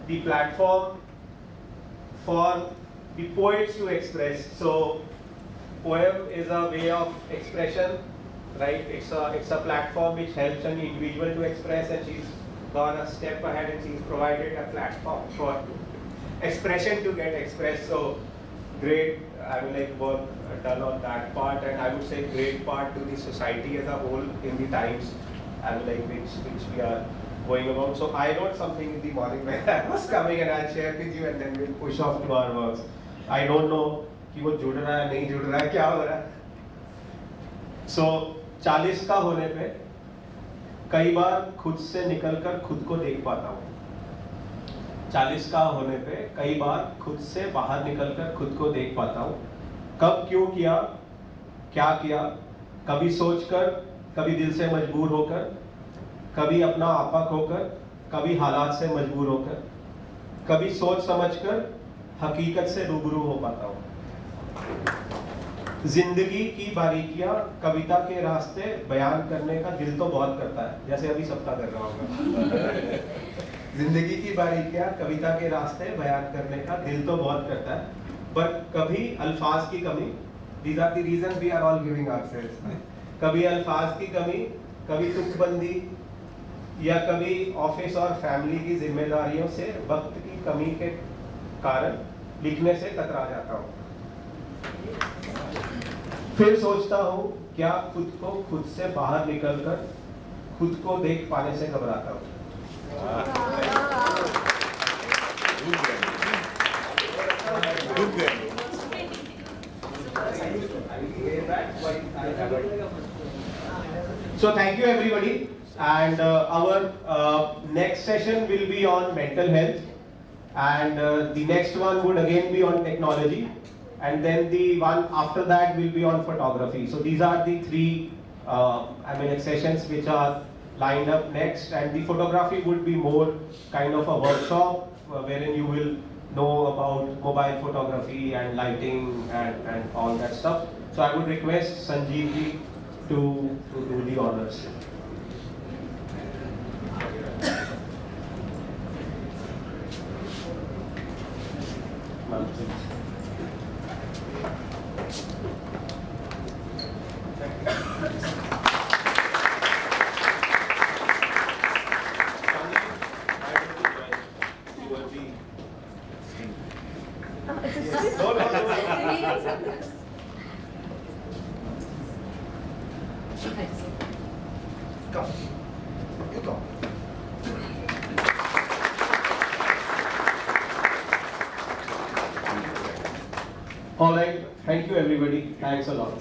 the platform for the poets to express. So poem is a way of expression, right? It's a platform which helps an individual to express, and she's gone a step ahead and she's provided a platform for expression to get expressed. So great, I mean like work done on that part, and I would say great part to the society as a whole in the times, I mean like which we are going about. So I wrote something in the morning when I was coming, and I'll share with you, and then we'll push off to our works. I don't know कि वो जुड़ रहा है नहीं जुड़ रहा है क्या हो रहा है. So 40 का होने पे कई बार खुद से निकलकर खुद को देख पाता हूँ. 40 का होने पे कई बार खुद से बाहर निकलकर खुद को देख पाता हूँ. कब क्यों किया, क्या किया, कभी सोचकर, कभी दिल से मजबूर होकर, कभी अपना आपा खोकर, कभी हालात से मजबूर होकर, कभी सोच समझकर हकीकत से रूबरू हो पाता हूँ. जिंदगी की बारीकियां कविता के रास्ते बयान करने का दिल तो बहुत करता है, जैसे अभी सबका कर रहा होगा. जिंदगी की बारीकियां कविता के रास्ते बयान करने का दिल तो बहुत करता है, पर कभी अल्फाज की कमी, these are the reasons we are all giving ourselves. कभी अल्फाज की कमी, कभी तुकबंदी, या कभी ऑफिस और फैमिली की जिम्मेदारियों से वक्त की कमी के कारण लिखने से कतरा जाता हूँ. फिर सोचता हूँ क्या खुद को खुद से बाहर निकलकर खुद को देख पाने से घबराता हूँ. So thank you everybody, and our next session will be on mental health, and the next one would again be on technology, and then the one after that will be on photography. So these are the three sessions which are lined up next, and the photography would be more kind of a workshop wherein you will know about mobile photography and lighting and all that stuff. So I would request Sanjeev ji to do the honors. Come. You come. All right. Thank you, everybody. Thanks a lot.